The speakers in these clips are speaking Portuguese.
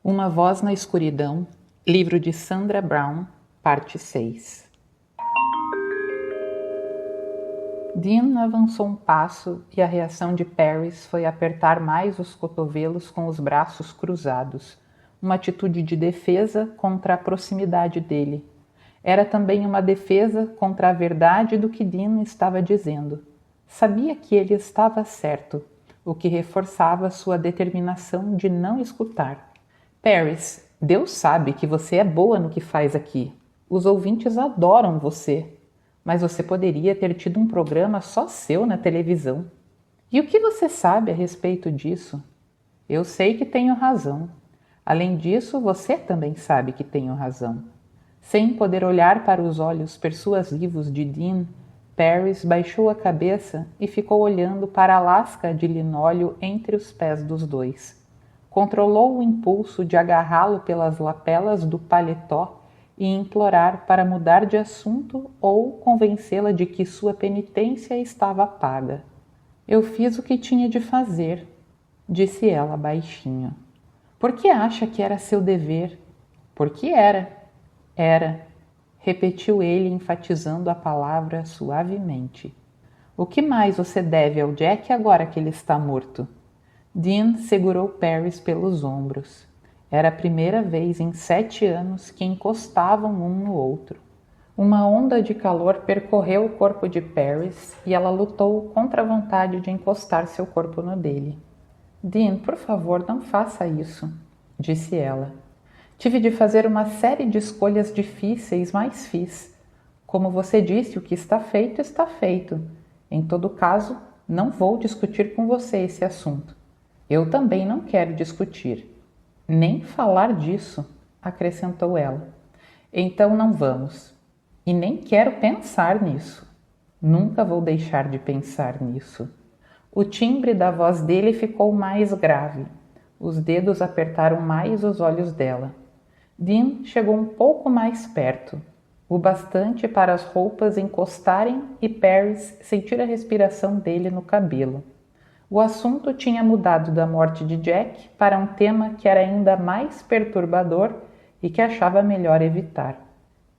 Uma Voz na Escuridão, livro de Sandra Brown, parte 6. Dean avançou um passo e a reação de Paris foi apertar mais os cotovelos com os braços cruzados, uma atitude de defesa contra a proximidade dele. Era também uma defesa contra a verdade do que Dean estava dizendo. Sabia que ele estava certo, o que reforçava sua determinação de não escutar. Paris, Deus sabe que você é boa no que faz aqui. Os ouvintes adoram você. Mas você poderia ter tido um programa só seu na televisão. E o que você sabe a respeito disso? Eu sei que tenho razão. Além disso, você também sabe que tenho razão. Sem poder olhar para os olhos persuasivos de Dean, Paris baixou a cabeça e ficou olhando para a lasca de linóleo entre os pés dos dois. Controlou o impulso de agarrá-lo pelas lapelas do paletó e implorar para mudar de assunto ou convencê-la de que sua penitência estava paga. Eu fiz o que tinha de fazer, disse ela baixinho. Por que acha que era seu dever? Porque era. Era, repetiu ele, enfatizando a palavra suavemente. O que mais você deve ao Jack agora que ele está morto? Dean segurou Paris pelos ombros. Era a primeira vez em 7 anos que encostavam um no outro. Uma onda de calor percorreu o corpo de Paris e ela lutou contra a vontade de encostar seu corpo no dele. Dean, por favor, não faça isso, disse ela. Tive de fazer uma série de escolhas difíceis, mas fiz. Como você disse, o que está feito, está feito. Em todo caso, não vou discutir com você esse assunto. Eu também não quero discutir. Nem falar disso, acrescentou ela. Então não vamos. E nem quero pensar nisso. Nunca vou deixar de pensar nisso. O timbre da voz dele ficou mais grave. Os dedos apertaram mais os olhos dela. Dean chegou um pouco mais perto, o bastante para as roupas encostarem e Paris sentir a respiração dele no cabelo. O assunto tinha mudado da morte de Jack para um tema que era ainda mais perturbador e que achava melhor evitar.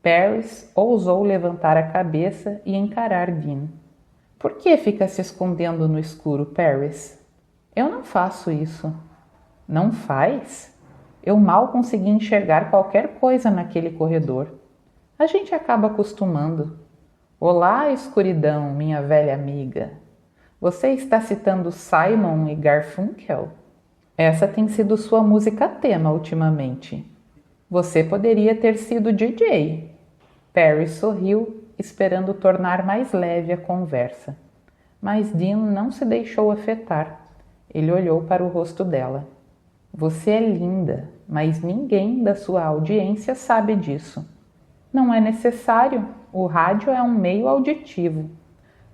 Paris ousou levantar a cabeça e encarar Dean. Por que fica se escondendo no escuro, Paris? Eu não faço isso. Não faz? Eu mal consegui enxergar qualquer coisa naquele corredor. A gente acaba acostumando. Olá, escuridão, minha velha amiga. Você está citando Simon e Garfunkel? Essa tem sido sua música tema ultimamente. Você poderia ter sido DJ. Paris sorriu, esperando tornar mais leve a conversa. Mas Dean não se deixou afetar. Ele olhou para o rosto dela. Você é linda, mas ninguém da sua audiência sabe disso. Não é necessário, o rádio é um meio auditivo.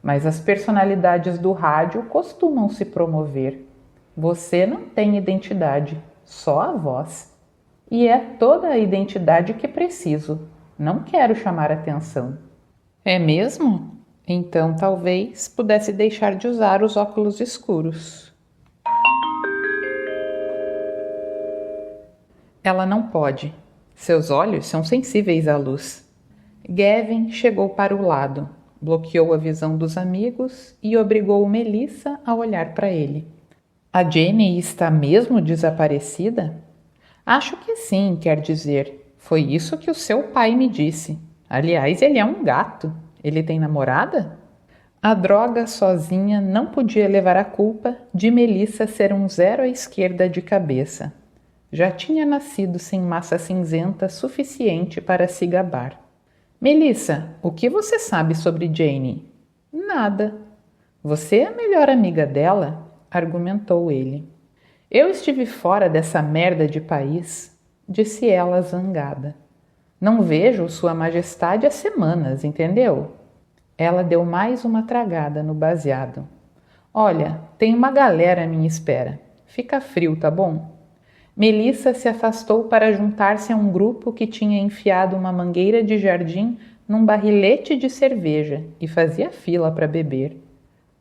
Mas as personalidades do rádio costumam se promover. Você não tem identidade, só a voz. E é toda a identidade que preciso. Não quero chamar atenção. É mesmo? Então talvez pudesse deixar de usar os óculos escuros. Ela não pode. Seus olhos são sensíveis à luz. Gavin chegou para o lado. Bloqueou a visão dos amigos e obrigou Melissa a olhar para ele. A Jenny está mesmo desaparecida? Acho que sim, quer dizer. Foi isso que o seu pai me disse. Aliás, ele é um gato. Ele tem namorada? A droga sozinha não podia levar a culpa de Melissa ser um zero à esquerda de cabeça. Já tinha nascido sem massa cinzenta suficiente para se gabar. Melissa, o que você sabe sobre Jane? Nada. Você é a melhor amiga dela? Argumentou ele. Eu estive fora dessa merda de país, disse ela zangada. Não vejo Sua Majestade há semanas, entendeu? Ela deu mais uma tragada no baseado. Olha, tem uma galera à minha espera. Fica frio, tá bom? Melissa se afastou para juntar-se a um grupo que tinha enfiado uma mangueira de jardim num barrilete de cerveja e fazia fila para beber.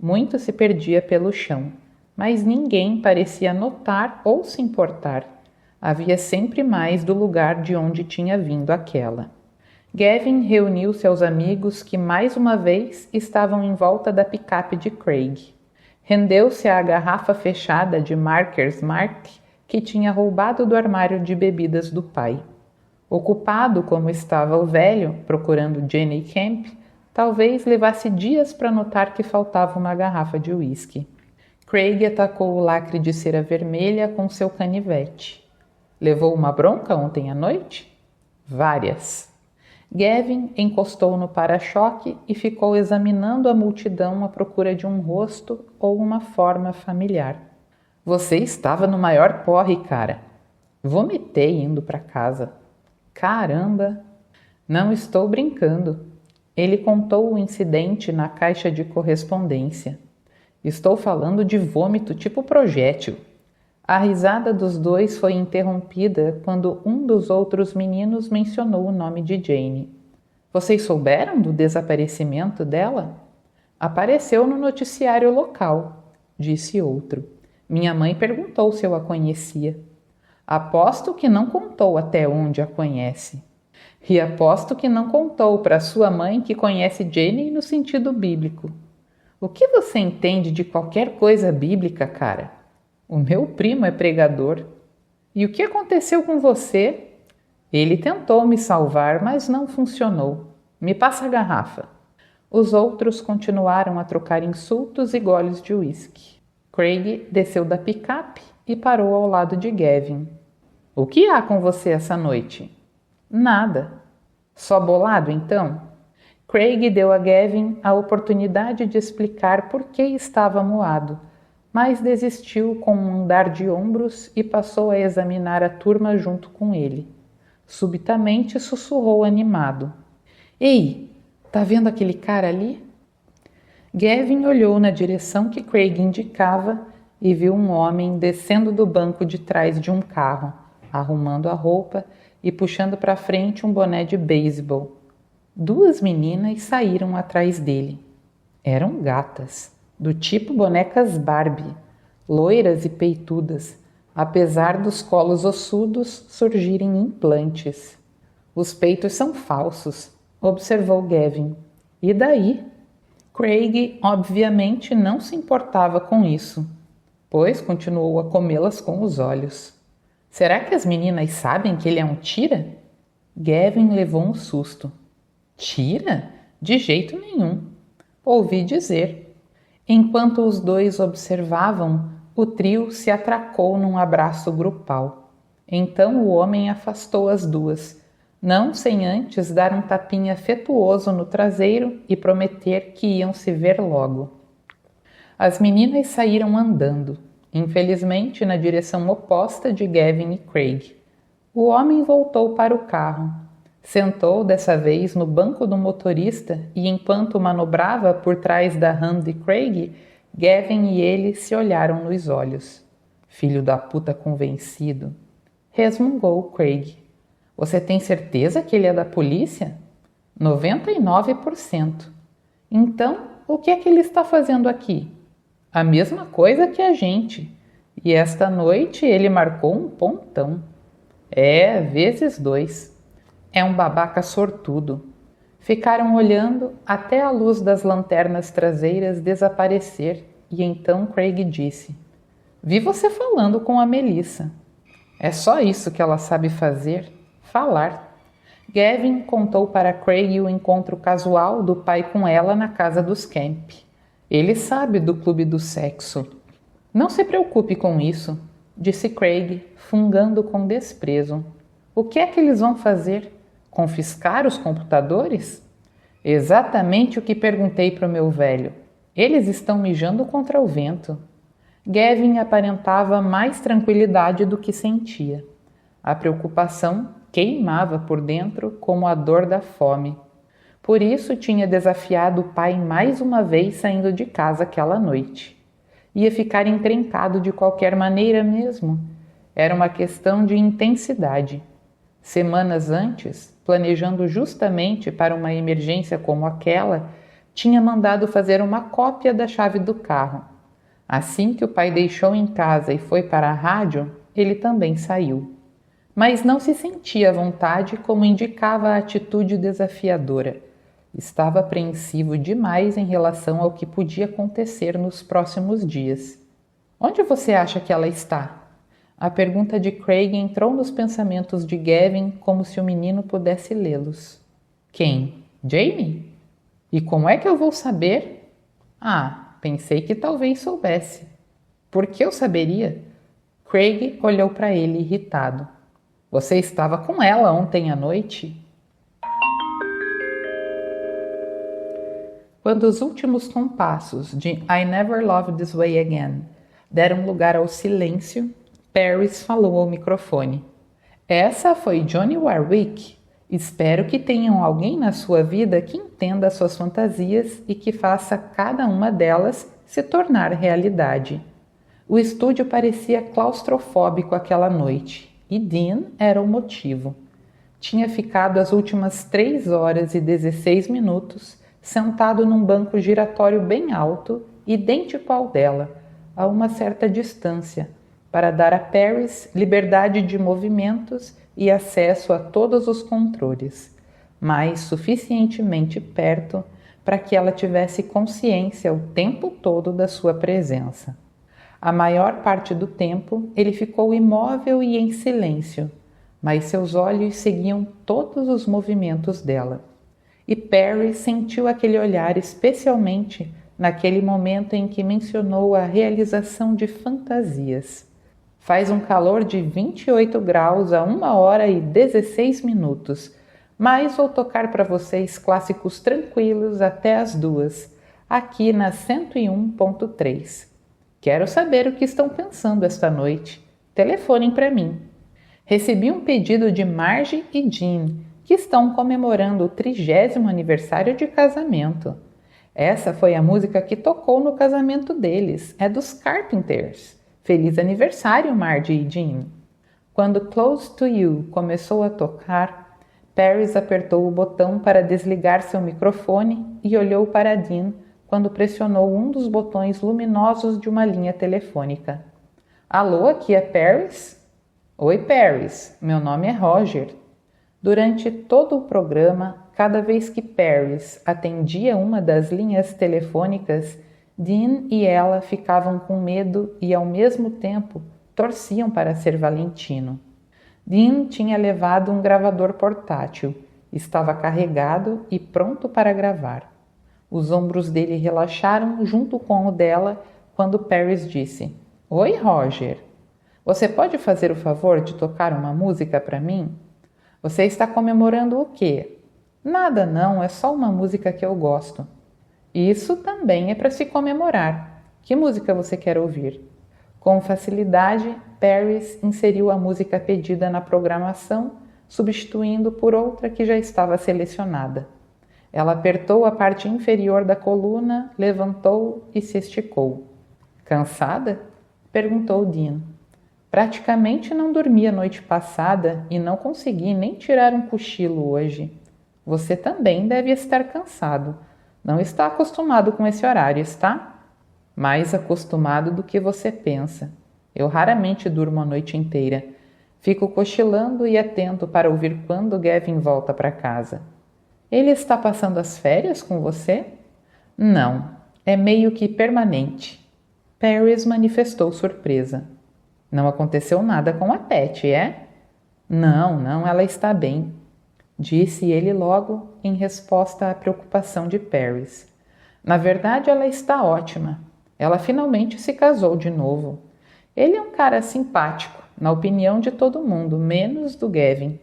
Muito se perdia pelo chão, mas ninguém parecia notar ou se importar. Havia sempre mais do lugar de onde tinha vindo aquela. Gavin reuniu-se aos amigos que mais uma vez estavam em volta da picape de Craig. Rendeu-se à garrafa fechada de Maker's Mark que tinha roubado do armário de bebidas do pai. Ocupado como estava o velho, procurando Jenny Camp, talvez levasse dias para notar que faltava uma garrafa de uísque. Craig atacou o lacre de cera vermelha com seu canivete. Levou uma bronca ontem à noite? Várias. Gavin encostou no para-choque e ficou examinando a multidão à procura de um rosto ou uma forma familiar. Você estava no maior porre, cara. Vomitei indo para casa. Caramba! Não estou brincando. Ele contou o incidente na caixa de correspondência. Estou falando de vômito tipo projétil. A risada dos dois foi interrompida quando um dos outros meninos mencionou o nome de Jane. Vocês souberam do desaparecimento dela? Apareceu no noticiário local, disse outro. Minha mãe perguntou se eu a conhecia. Aposto que não contou até onde a conhece. E aposto que não contou para sua mãe que conhece Jane no sentido bíblico. O que você entende de qualquer coisa bíblica, cara? O meu primo é pregador. E o que aconteceu com você? Ele tentou me salvar, mas não funcionou. Me passa a garrafa. Os outros continuaram a trocar insultos e goles de uísque. Craig desceu da picape e parou ao lado de Gavin. O que há com você essa noite? Nada. Só bolado, então? Craig deu a Gavin a oportunidade de explicar por que estava moado, mas desistiu com um andar de ombros e passou a examinar a turma junto com ele. Subitamente sussurrou animado. Ei, tá vendo aquele cara ali? Gavin olhou na direção que Craig indicava e viu um homem descendo do banco de trás de um carro, arrumando a roupa e puxando para frente um boné de beisebol. Duas meninas saíram atrás dele. Eram gatas, do tipo bonecas Barbie, loiras e peitudas, apesar dos colos ossudos surgirem implantes. Os peitos são falsos, observou Gavin. E daí? Craig, obviamente, não se importava com isso, pois continuou a comê-las com os olhos. Será que as meninas sabem que ele é um tira? Gavin levou um susto. Tira? De jeito nenhum. Ouvi dizer. Enquanto os dois observavam, o trio se atracou num abraço grupal. Então o homem afastou as duas, não sem antes dar um tapinha afetuoso no traseiro e prometer que iam se ver logo. As meninas saíram andando, infelizmente na direção oposta de Gavin e Craig. O homem voltou para o carro. Sentou dessa vez no banco do motorista e enquanto manobrava por trás da RAM de Craig, Gavin e ele se olharam nos olhos. Filho da puta convencido. Resmungou Craig. Você tem certeza que ele é da polícia? 99%. Então, o que é que ele está fazendo aqui? A mesma coisa que a gente. E esta noite ele marcou um pontão. Vezes 2. É um babaca sortudo. Ficaram olhando até a luz das lanternas traseiras desaparecer e então Craig disse: Vi você falando com a Melissa. É só isso que ela sabe fazer, falar. Gavin contou para Craig o encontro casual do pai com ela na casa dos Camp. Ele sabe do clube do sexo. Não se preocupe com isso, disse Craig, fungando com desprezo. O que é que eles vão fazer? Confiscar os computadores? Exatamente o que perguntei para o meu velho. Eles estão mijando contra o vento. Gavin aparentava mais tranquilidade do que sentia. A preocupação queimava por dentro como a dor da fome. Por isso tinha desafiado o pai mais uma vez saindo de casa aquela noite. Ia ficar encrencado de qualquer maneira mesmo. Era uma questão de intensidade. Semanas antes, planejando justamente para uma emergência como aquela, tinha mandado fazer uma cópia da chave do carro. Assim que o pai deixou em casa e foi para a rádio, ele também saiu. mas não se sentia à vontade como indicava a atitude desafiadora. Estava apreensivo demais em relação ao que podia acontecer nos próximos dias. Onde você acha que ela está? A pergunta de Craig entrou nos pensamentos de Gavin como se o menino pudesse lê-los. Quem? Jamie? E como é que eu vou saber? Ah, pensei que talvez soubesse. Por que eu saberia? Craig olhou para ele irritado. Você estava com ela ontem à noite? Quando os últimos compassos de I Never Loved This Way Again deram lugar ao silêncio, Paris falou ao microfone. Essa foi Johnny Warwick. Espero que tenham alguém na sua vida que entenda suas fantasias e que faça cada uma delas se tornar realidade. O estúdio parecia claustrofóbico aquela noite, e Dean era o motivo. Tinha ficado as últimas 3 horas e 16 minutos sentado num banco giratório bem alto, idêntico ao dela, a uma certa distância, para dar a Paris liberdade de movimentos e acesso a todos os controles, mas suficientemente perto para que ela tivesse consciência o tempo todo da sua presença. A maior parte do tempo ele ficou imóvel e em silêncio, mas seus olhos seguiam todos os movimentos dela. E Paris sentiu aquele olhar especialmente naquele momento em que mencionou a realização de fantasias. Faz um calor de 28 graus a 1 hora e 16 minutos, mas vou tocar para vocês clássicos tranquilos até as 2, aqui na 101.3. Quero saber o que estão pensando esta noite. Telefonem para mim. Recebi um pedido de Margie e Jean, que estão comemorando o 30º aniversário de casamento. Essa foi a música que tocou no casamento deles, é dos Carpenters. Feliz aniversário, Margie e Jean! Quando Close to You começou a tocar, Paris apertou o botão para desligar seu microfone e olhou para Dean quando pressionou um dos botões luminosos de uma linha telefônica. Alô, aqui é Paris? Oi, Paris. Meu nome é Roger. Durante todo o programa, cada vez que Paris atendia uma das linhas telefônicas, Dean e ela ficavam com medo e, ao mesmo tempo, torciam para ser Valentino. Dean tinha levado um gravador portátil, estava carregado e pronto para gravar. Os ombros dele relaxaram junto com o dela quando Paris disse: Oi, Roger. Você pode fazer o favor de tocar uma música para mim? Você está comemorando o quê? Nada não, é só uma música que eu gosto. Isso também é para se comemorar. Que música você quer ouvir? Com facilidade, Paris inseriu a música pedida na programação, substituindo por outra que já estava selecionada. Ela apertou a parte inferior da coluna, levantou e se esticou. Cansada? Perguntou Dean. Praticamente não dormi a noite passada e não consegui nem tirar um cochilo hoje. Você também deve estar cansado. Não está acostumado com esse horário, está? Mais acostumado do que você pensa. Eu raramente durmo a noite inteira. Fico cochilando e atento para ouvir quando Gavin volta para casa. Ele está passando as férias com você? Não, é meio que permanente. Paris manifestou surpresa. Não aconteceu nada com a Pat, é? Não, ela está bem, disse ele logo em resposta à preocupação de Paris. Na verdade, ela está ótima. Ela finalmente se casou de novo. Ele é um cara simpático, na opinião de todo mundo, menos do Gavin.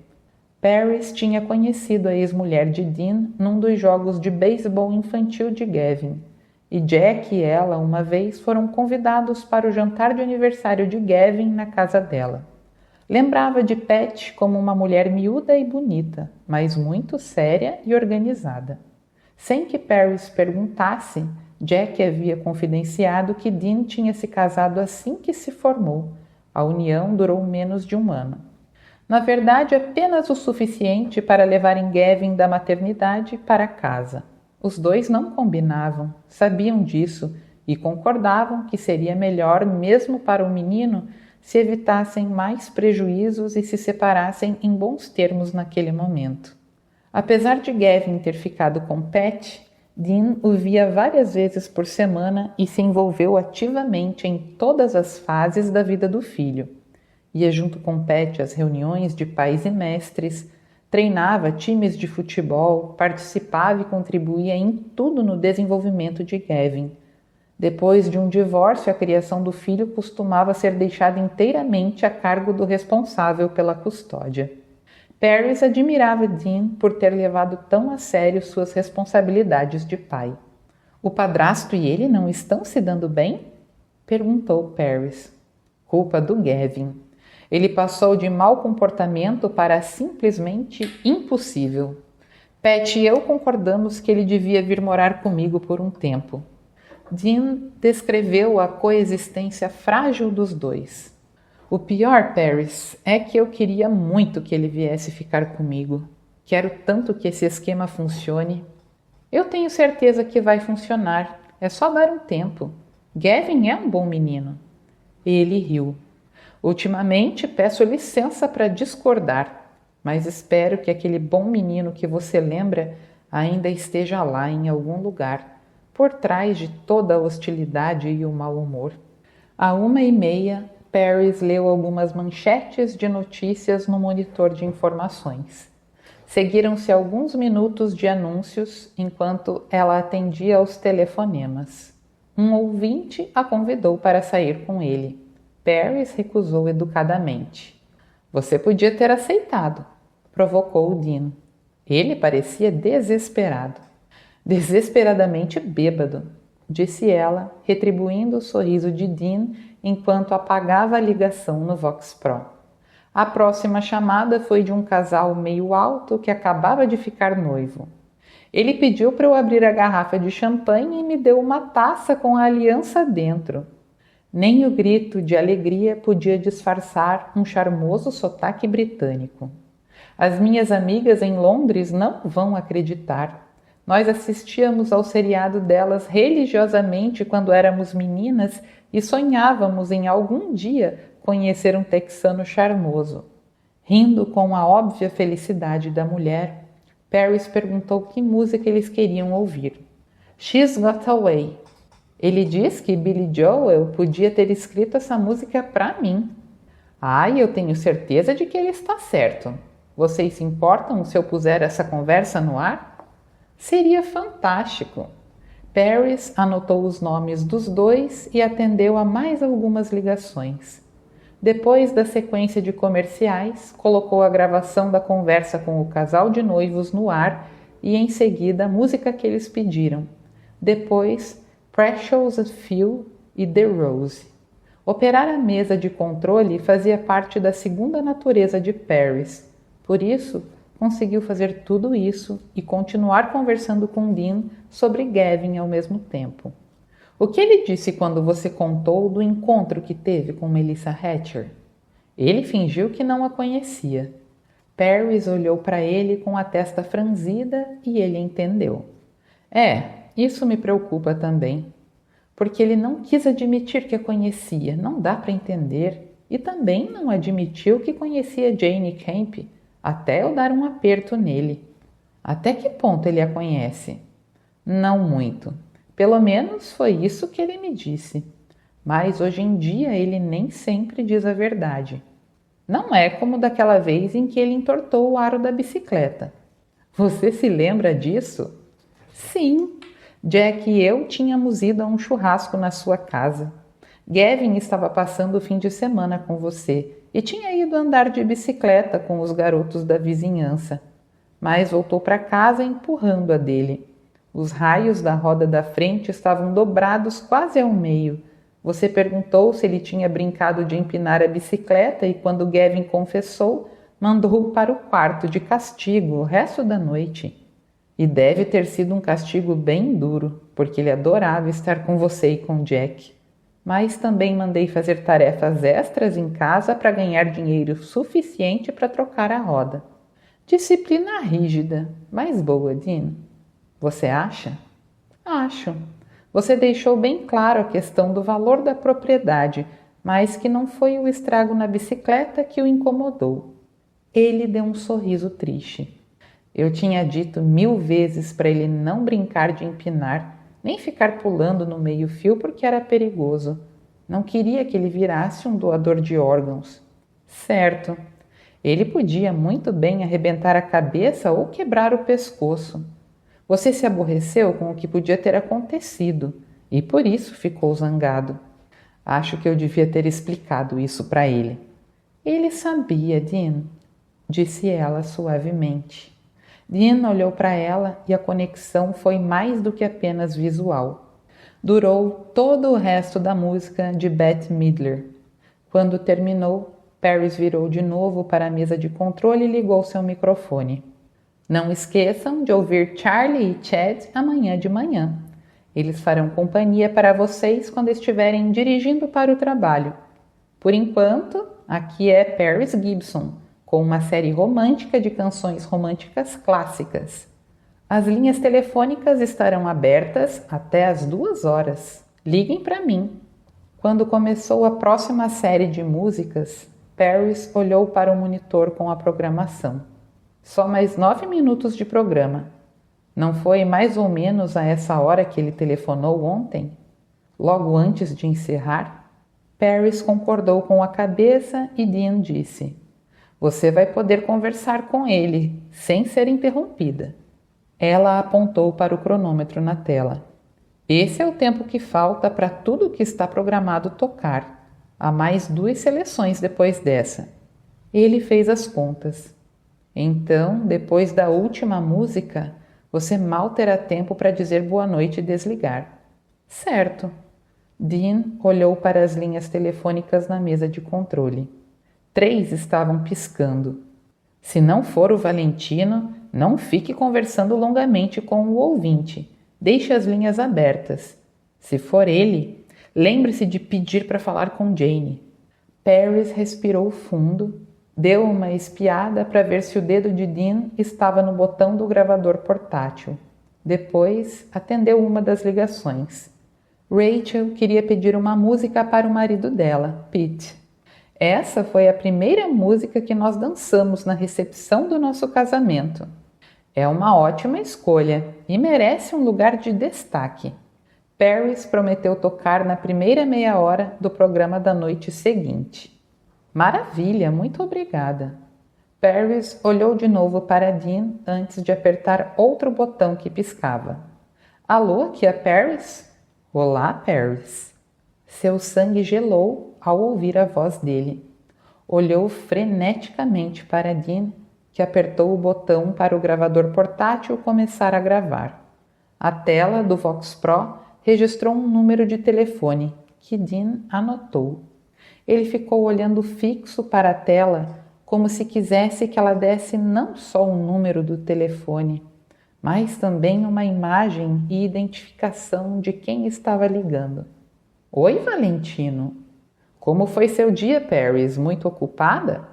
Paris tinha conhecido a ex-mulher de Dean num dos jogos de beisebol infantil de Gavin. E Jack e ela, uma vez, foram convidados para o jantar de aniversário de Gavin na casa dela. Lembrava de Pat como uma mulher miúda e bonita, mas muito séria e organizada. Sem que Paris perguntasse, Jack havia confidenciado que Dean tinha se casado assim que se formou. A união durou menos de 1 ano. Na verdade, apenas o suficiente para levarem Gavin da maternidade para casa. Os dois não combinavam, sabiam disso e concordavam que seria melhor mesmo para o menino se evitassem mais prejuízos e se separassem em bons termos naquele momento. Apesar de Gavin ter ficado com Pat, Dean o via várias vezes por semana e se envolveu ativamente em todas as fases da vida do filho. Ia junto com Pat às reuniões de pais e mestres, treinava times de futebol, participava e contribuía em tudo no desenvolvimento de Gavin. Depois de um divórcio, a criação do filho costumava ser deixada inteiramente a cargo do responsável pela custódia. Paris admirava Dean por ter levado tão a sério suas responsabilidades de pai. O padrasto e ele não estão se dando bem? Perguntou Paris. Culpa do Gavin. Ele passou de mau comportamento para simplesmente impossível. Pat e eu concordamos que ele devia vir morar comigo por um tempo. Dean descreveu a coexistência frágil dos dois. O pior, Paris, é que eu queria muito que ele viesse ficar comigo. Quero tanto que esse esquema funcione. Eu tenho certeza que vai funcionar. É só dar um tempo. Gavin é um bom menino. Ele riu. Ultimamente peço licença para discordar, mas espero que aquele bom menino que você lembra ainda esteja lá em algum lugar, por trás de toda a hostilidade e o mau humor. À 1h30, Paris leu algumas manchetes de notícias no monitor de informações. Seguiram-se alguns minutos de anúncios enquanto ela atendia aos telefonemas. Um ouvinte a convidou para sair com ele. Paris recusou educadamente. Você podia ter aceitado, provocou Dean. Ele parecia desesperado. Desesperadamente bêbado, disse ela, retribuindo o sorriso de Dean enquanto apagava a ligação no Vox Pro. A próxima chamada foi de um casal meio alto que acabava de ficar noivo. Ele pediu para eu abrir a garrafa de champanhe e me deu uma taça com a aliança dentro. Nem o grito de alegria podia disfarçar um charmoso sotaque britânico. As minhas amigas em Londres não vão acreditar. Nós assistíamos ao seriado delas religiosamente quando éramos meninas e sonhávamos em algum dia conhecer um texano charmoso. Rindo com a óbvia felicidade da mulher, Paris perguntou que música eles queriam ouvir. She's Got Away. Ele diz que Billy Joel podia ter escrito essa música para mim. Eu tenho certeza de que ele está certo. Vocês se importam se eu puser essa conversa no ar? Seria fantástico. Paris anotou os nomes dos dois e atendeu a mais algumas ligações. Depois da sequência de comerciais, colocou a gravação da conversa com o casal de noivos no ar e, em seguida, a música que eles pediram. Depois, Precious Few e The Rose. Operar a mesa de controle fazia parte da segunda natureza de Paris. Por isso, conseguiu fazer tudo isso e continuar conversando com Dean sobre Gavin ao mesmo tempo. O que ele disse quando você contou do encontro que teve com Melissa Hatcher? Ele fingiu que não a conhecia. Paris olhou para ele com a testa franzida e ele entendeu. Isso me preocupa também. Porque ele não quis admitir que a conhecia, não dá para entender. E também não admitiu que conhecia Jane Camp, até eu dar um aperto nele. Até que ponto ele a conhece? Não muito. Pelo menos foi isso que ele me disse. Mas hoje em dia ele nem sempre diz a verdade. Não é como daquela vez em que ele entortou o aro da bicicleta. Você se lembra disso? Sim, Jack e eu tínhamos ido a um churrasco na sua casa. Gavin estava passando o fim de semana com você e tinha ido andar de bicicleta com os garotos da vizinhança. Mas voltou para casa empurrando a dele. Os raios da roda da frente estavam dobrados quase ao meio. Você perguntou se ele tinha brincado de empinar a bicicleta e quando Gavin confessou, mandou-o para o quarto de castigo o resto da noite. E deve ter sido um castigo bem duro, porque ele adorava estar com você e com Jack. Mas também mandei fazer tarefas extras em casa para ganhar dinheiro suficiente para trocar a roda. Disciplina rígida, mas boa, Dean. Você acha? Acho. Você deixou bem claro a questão do valor da propriedade, mas que não foi o estrago na bicicleta que o incomodou. Ele deu um sorriso triste. Eu tinha dito 1000 vezes para ele não brincar de empinar, nem ficar pulando no meio-fio porque era perigoso. Não queria que ele virasse um doador de órgãos. Certo, ele podia muito bem arrebentar a cabeça ou quebrar o pescoço. Você se aborreceu com o que podia ter acontecido e por isso ficou zangado. Acho que eu devia ter explicado isso para ele. Ele sabia, Dean, disse ela suavemente. Dean olhou para ela e a conexão foi mais do que apenas visual. Durou todo o resto da música de Bette Midler. Quando terminou, Paris virou de novo para a mesa de controle e ligou seu microfone. Não esqueçam de ouvir Charlie e Chad amanhã de manhã. Eles farão companhia para vocês quando estiverem dirigindo para o trabalho. Por enquanto, aqui é Paris Gibson, com uma série romântica de canções românticas clássicas. As linhas telefônicas estarão abertas até às 2 horas. Liguem para mim. Quando começou a próxima série de músicas, Paris olhou para o monitor com a programação. Só mais 9 minutos de programa. Não foi mais ou menos a essa hora que ele telefonou ontem? Logo antes de encerrar? Paris concordou com a cabeça e Dean disse: Você vai poder conversar com ele, sem ser interrompida. Ela apontou para o cronômetro na tela. Esse é o tempo que falta para tudo o que está programado tocar. Há mais 2 seleções depois dessa. Ele fez as contas. Então, depois da última música, você mal terá tempo para dizer boa noite e desligar. Certo. Dean olhou para as linhas telefônicas na mesa de controle. 3 estavam piscando. Se não for o Valentino, não fique conversando longamente com o ouvinte. Deixe as linhas abertas. Se for ele, lembre-se de pedir para falar com Jane. Paris respirou fundo, deu uma espiada para ver se o dedo de Dean estava no botão do gravador portátil. Depois, atendeu uma das ligações. Rachel queria pedir uma música para o marido dela, Pete. Essa foi a primeira música que nós dançamos na recepção do nosso casamento. É uma ótima escolha e merece um lugar de destaque. Paris prometeu tocar na primeira meia hora do programa da noite seguinte. Maravilha, muito obrigada. Paris olhou de novo para Dean antes de apertar outro botão que piscava. Alô, aqui é Paris? Olá, Paris. Seu sangue gelou ao ouvir a voz dele. Olhou freneticamente para Dean, que apertou o botão para o gravador portátil começar a gravar. A tela do Vox Pro registrou um número de telefone, que Dean anotou. Ele ficou olhando fixo para a tela, como se quisesse que ela desse não só o número do telefone, mas também uma imagem e identificação de quem estava ligando. Oi, Valentino. Como foi seu dia, Paris? Muito ocupada?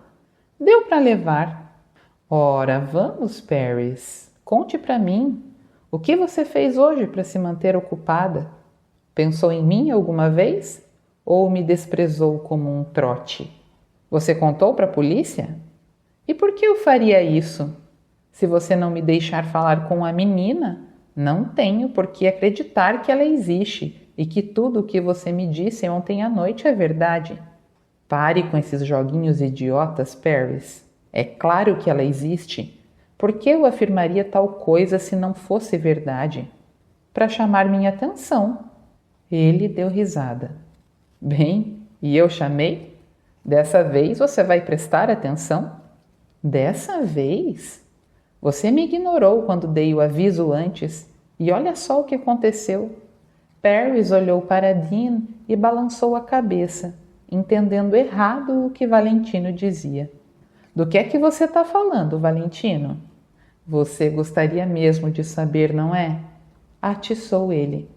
Deu para levar. Ora, vamos, Paris. Conte para mim. O que você fez hoje para se manter ocupada? Pensou em mim alguma vez? Ou me desprezou como um trote? Você contou para a polícia? E por que eu faria isso? Se você não me deixar falar com a menina, não tenho por que acreditar que ela existe e que tudo o que você me disse ontem à noite é verdade. Pare com esses joguinhos idiotas, Paris. É claro que ela existe. Por que eu afirmaria tal coisa se não fosse verdade? Para chamar minha atenção. Ele deu risada. Bem, e eu chamei? Dessa vez você vai prestar atenção? Dessa vez? Você me ignorou quando dei o aviso antes, e olha só o que aconteceu. Paris olhou para Dean e balançou a cabeça, entendendo errado o que Valentino dizia. Do que é que você está falando, Valentino? Você gostaria mesmo de saber, não é? Atiçou ele.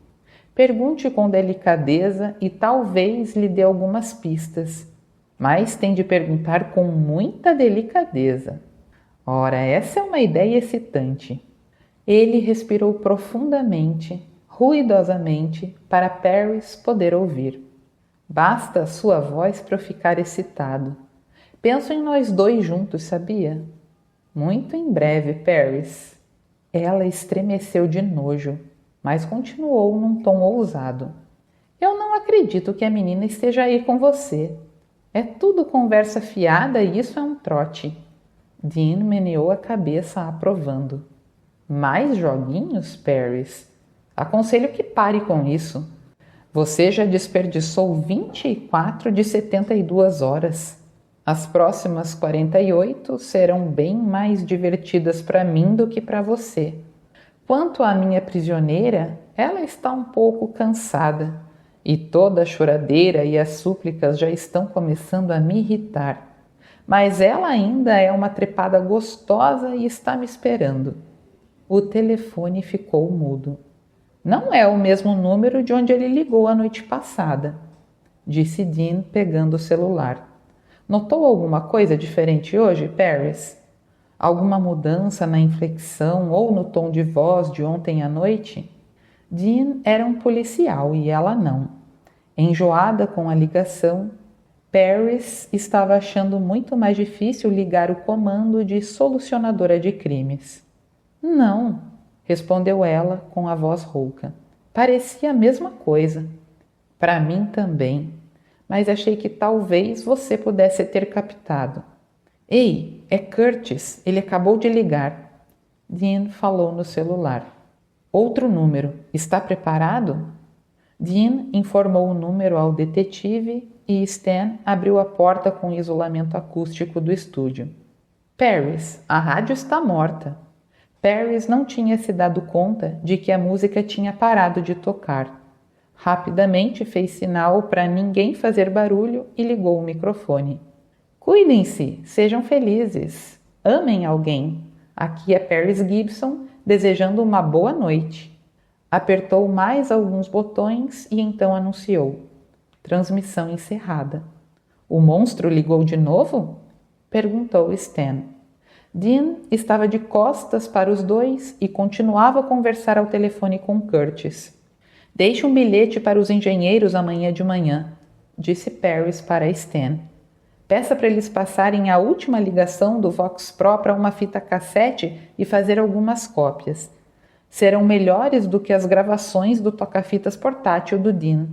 Pergunte com delicadeza e talvez lhe dê algumas pistas, mas tem de perguntar com muita delicadeza. Ora, essa é uma ideia excitante. Ele respirou profundamente, ruidosamente, para Paris poder ouvir. Basta a sua voz para eu ficar excitado. Penso em nós dois juntos, sabia? Muito em breve, Paris. Ela estremeceu de nojo, mas continuou num tom ousado. Eu não acredito que a menina esteja aí com você. É tudo conversa fiada e isso é um trote. Dean meneou a cabeça, aprovando. Mais joguinhos, Paris? Aconselho que pare com isso. Você já desperdiçou 24 de 72 horas. As próximas 48 serão bem mais divertidas para mim do que para você. Quanto à minha prisioneira, ela está um pouco cansada e toda a choradeira e as súplicas já estão começando a me irritar. Mas ela ainda é uma trepada gostosa e está me esperando. O telefone ficou mudo. Não é o mesmo número de onde ele ligou a noite passada, disse Dean pegando o celular. Notou alguma coisa diferente hoje, Paris? Alguma mudança na inflexão ou no tom de voz de ontem à noite? Dean era um policial e ela não. Enjoada com a ligação, Paris estava achando muito mais difícil ligar o comando de solucionadora de crimes. Não, respondeu ela com a voz rouca. Parecia a mesma coisa. Para mim também. Mas achei que talvez você pudesse ter captado. Ei, é Curtis, ele acabou de ligar. Dean falou no celular. Outro número, está preparado? Dean informou o número ao detetive e Stan abriu a porta com o isolamento acústico do estúdio. Paris, a rádio está morta. Paris não tinha se dado conta de que a música tinha parado de tocar. Rapidamente fez sinal para ninguém fazer barulho e ligou o microfone. Cuidem-se, sejam felizes, amem alguém. Aqui é Paris Gibson desejando uma boa noite. Apertou mais alguns botões e então anunciou. Transmissão encerrada. O monstro ligou de novo? Perguntou Stan. Dean estava de costas para os dois e continuava a conversar ao telefone com Curtis. Deixe um bilhete para os engenheiros amanhã de manhã, disse Paris para Stan. Peça para eles passarem a última ligação do Vox Pro para uma fita cassete e fazer algumas cópias. Serão melhores do que as gravações do toca-fitas portátil do Dean.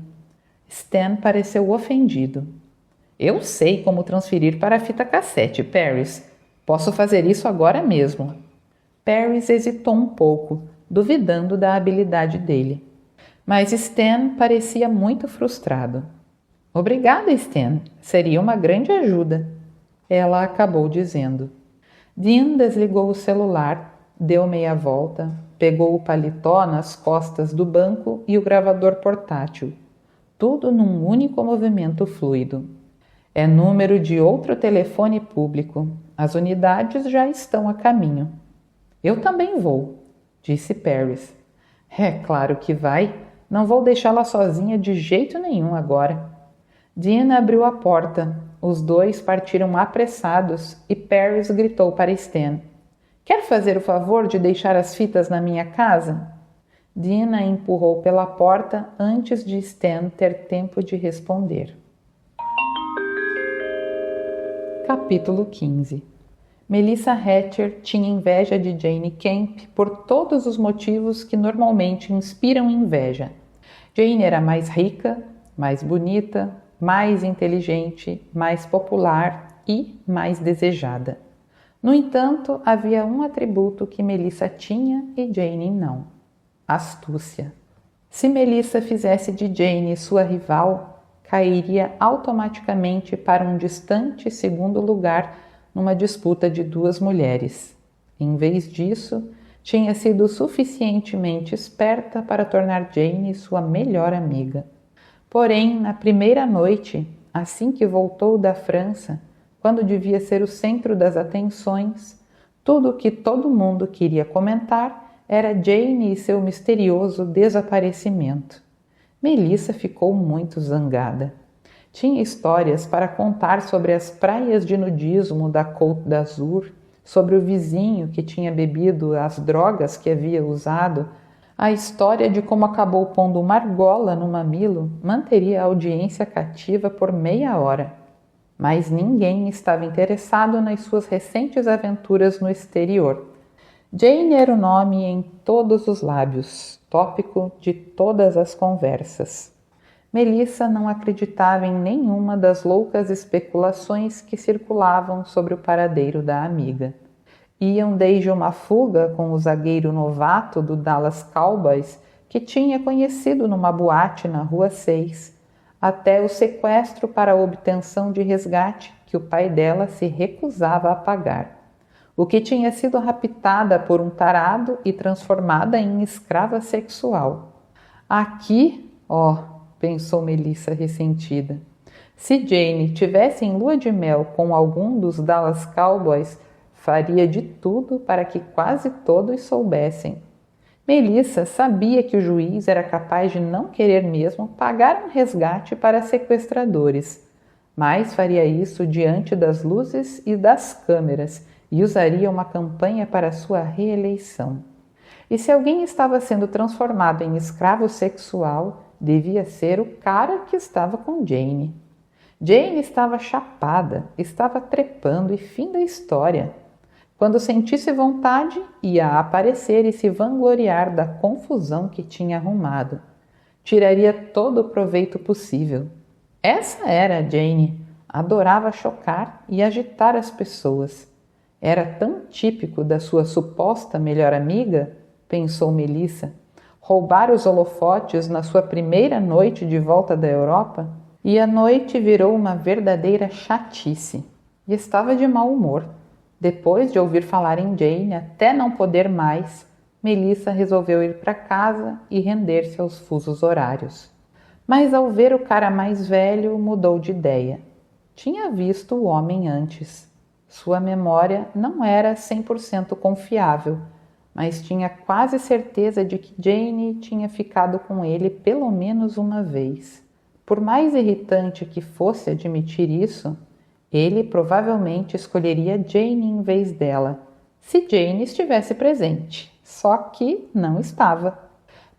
Stan pareceu ofendido. Eu sei como transferir para a fita cassete, Paris. Posso fazer isso agora mesmo. Paris hesitou um pouco, duvidando da habilidade dele. Mas Stan parecia muito frustrado. Obrigada, Stan. Seria uma grande ajuda. Ela acabou dizendo. Dean desligou o celular, deu meia volta, pegou o paletó nas costas do banco e o gravador portátil. Tudo num único movimento fluido. É número de outro telefone público. As unidades já estão a caminho. Eu também vou, disse Paris. É claro que vai. Não vou deixá-la sozinha de jeito nenhum agora. Dean abriu a porta. Os dois partiram apressados e Paris gritou para Stan. Quer fazer o favor de deixar as fitas na minha casa? Dean a empurrou pela porta antes de Stan ter tempo de responder. Capítulo 15. Melissa Hatcher tinha inveja de Jane Camp por todos os motivos que normalmente inspiram inveja. Jane era mais rica, mais bonita, mais inteligente, mais popular e mais desejada. No entanto, havia um atributo que Melissa tinha e Jane não: astúcia. Se Melissa fizesse de Jane sua rival, cairia automaticamente para um distante segundo lugar numa disputa de duas mulheres. Em vez disso, tinha sido suficientemente esperta para tornar Jane sua melhor amiga. Porém, na primeira noite, assim que voltou da França, quando devia ser o centro das atenções, tudo o que todo mundo queria comentar era Jane e seu misterioso desaparecimento. Melissa ficou muito zangada. Tinha histórias para contar sobre as praias de nudismo da Côte d'Azur, sobre o vizinho que tinha bebido as drogas que havia usado, A história de como acabou pondo uma argola no mamilo manteria a audiência cativa por meia hora. Mas ninguém estava interessado nas suas recentes aventuras no exterior. Jane era o nome em todos os lábios, tópico de todas as conversas. Melissa não acreditava em nenhuma das loucas especulações que circulavam sobre o paradeiro da amiga. Iam desde uma fuga com o zagueiro novato do Dallas Cowboys, que tinha conhecido numa boate na Rua 6, até o sequestro para a obtenção de resgate que o pai dela se recusava a pagar. O que tinha sido raptada por um tarado e transformada em escrava sexual. Aqui, pensou Melissa ressentida. Se Jane tivesse em lua de mel com algum dos Dallas Cowboys, faria de tudo para que quase todos soubessem. Melissa sabia que o juiz era capaz de não querer mesmo pagar um resgate para sequestradores, mas faria isso diante das luzes e das câmeras e usaria uma campanha para sua reeleição. E se alguém estava sendo transformado em escravo sexual, devia ser o cara que estava com Jane. Jane estava chapada, estava trepando e fim da história. Quando sentisse vontade, ia aparecer e se vangloriar da confusão que tinha arrumado. Tiraria todo o proveito possível. Essa era a Jane. Adorava chocar e agitar as pessoas. Era tão típico da sua suposta melhor amiga, pensou Melissa, roubar os holofotes na sua primeira noite de volta da Europa, e a noite virou uma verdadeira chatice. E estava de mau humor. Depois de ouvir falar em Jane até não poder mais, Melissa resolveu ir para casa e render-se aos fusos horários. Mas ao ver o cara mais velho, mudou de ideia. Tinha visto o homem antes. Sua memória não era 100% confiável, mas tinha quase certeza de que Jane tinha ficado com ele pelo menos uma vez. Por mais irritante que fosse admitir isso, ele provavelmente escolheria Jane em vez dela, se Jane estivesse presente, só que não estava.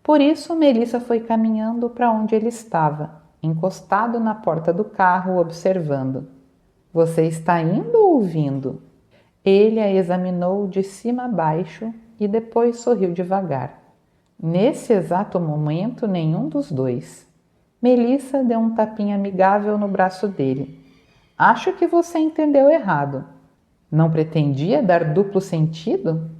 Por isso, Melissa foi caminhando para onde ele estava, encostado na porta do carro, observando. — Você está indo ou vindo? Ele a examinou de cima a baixo e depois sorriu devagar. Nesse exato momento, nenhum dos dois. Melissa deu um tapinha amigável no braço dele. — Acho que você entendeu errado. Não pretendia dar duplo sentido?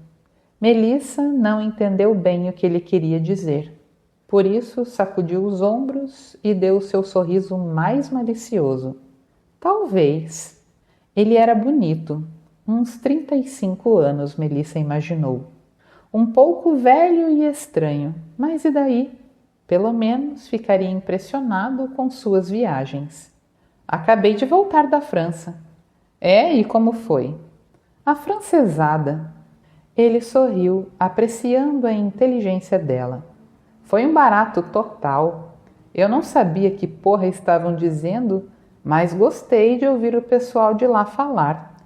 Melissa não entendeu bem o que ele queria dizer. Por isso, sacudiu os ombros e deu seu sorriso mais malicioso. Talvez. Ele era bonito. Uns 35 anos, Melissa imaginou. Um pouco velho e estranho, mas e daí? Pelo menos ficaria impressionado com suas viagens. Acabei de voltar da França. É, e como foi? Afrancesada. Ele sorriu, apreciando a inteligência dela. Foi um barato total. Eu não sabia que porra estavam dizendo, mas gostei de ouvir o pessoal de lá falar.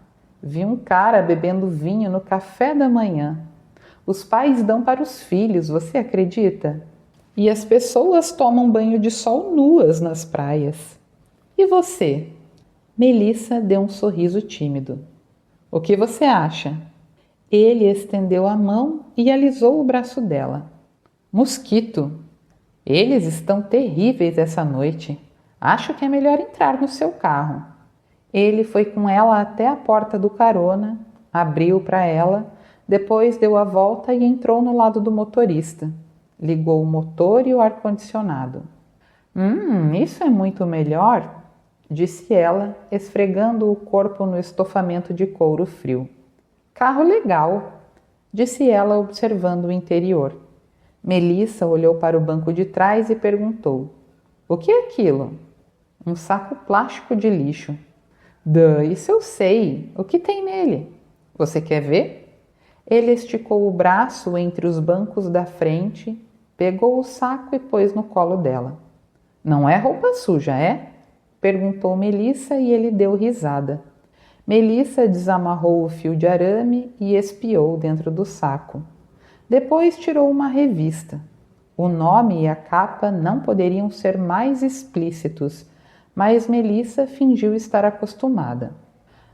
Vi um cara bebendo vinho no café da manhã. Os pais dão para os filhos, você acredita? E as pessoas tomam banho de sol nuas nas praias. E você? Melissa deu um sorriso tímido. O que você acha? Ele estendeu a mão e alisou o braço dela. Mosquito. Eles estão terríveis essa noite. Acho que é melhor entrar no seu carro. Ele foi com ela até a porta do carona, abriu para ela, depois deu a volta e entrou no lado do motorista. Ligou o motor e o ar-condicionado. Isso é muito melhor, disse ela, esfregando o corpo no estofamento de couro frio. Carro legal, disse ela, observando o interior. Melissa olhou para o banco de trás e perguntou. O que é aquilo? Um saco plástico de lixo. Isso eu sei. O que tem nele? Você quer ver? Ele esticou o braço entre os bancos da frente, pegou o saco e pôs no colo dela. Não é roupa suja, é? Perguntou Melissa e ele deu risada. Melissa desamarrou o fio de arame e espiou dentro do saco. Depois tirou uma revista. O nome e a capa não poderiam ser mais explícitos, mas Melissa fingiu estar acostumada.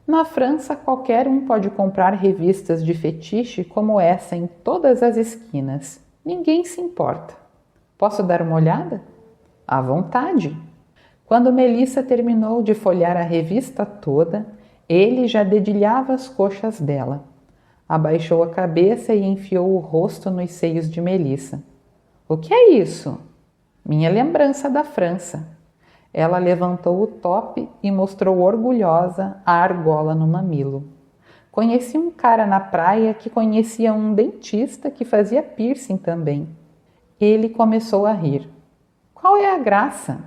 Na França, qualquer um pode comprar revistas de fetiche como essa em todas as esquinas. Ninguém se importa. Posso dar uma olhada? À vontade. Quando Melissa terminou de folhear a revista toda, ele já dedilhava as coxas dela. Abaixou a cabeça e enfiou o rosto nos seios de Melissa. O que é isso? Minha lembrança da França. Ela levantou o top e mostrou orgulhosa a argola no mamilo. Conheci um cara na praia que conhecia um dentista que fazia piercing também. Ele começou a rir. Qual é a graça?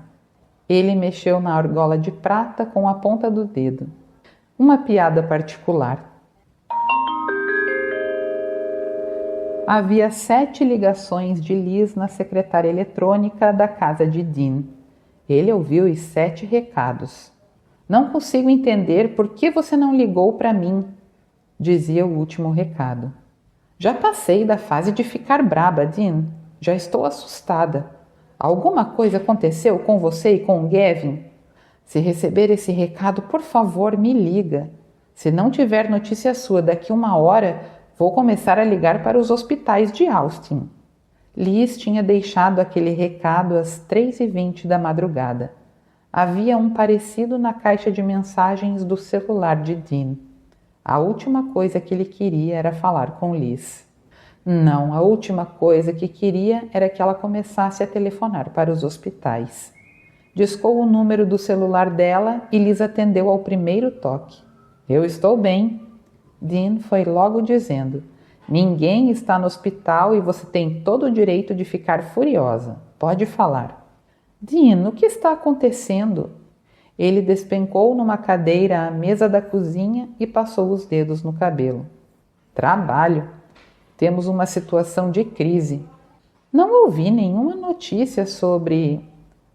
Ele mexeu na argola de prata com a ponta do dedo. Uma piada particular. Havia 7 ligações de Liz na secretária eletrônica da casa de Dean. Ele ouviu os 7 recados. Não consigo entender por que você não ligou para mim, dizia o último recado. Já passei da fase de ficar braba, Dean. Já estou assustada. Alguma coisa aconteceu com você e com o Gavin? Se receber esse recado, por favor, me liga. Se não tiver notícia sua daqui 1 hora, vou começar a ligar para os hospitais de Austin. Liz tinha deixado aquele recado às 3h20 da madrugada. Havia um parecido na caixa de mensagens do celular de Dean. A última coisa que ele queria era falar com Liz. Não, a última coisa que queria era que ela começasse a telefonar para os hospitais. Discou o número do celular dela e Liz atendeu ao primeiro toque. Eu estou bem. Dean foi logo dizendo. Ninguém está no hospital e você tem todo o direito de ficar furiosa. Pode falar. Dean, o que está acontecendo? Ele despencou numa cadeira à mesa da cozinha e passou os dedos no cabelo. Trabalho. Temos uma situação de crise. Não ouvi nenhuma notícia sobre...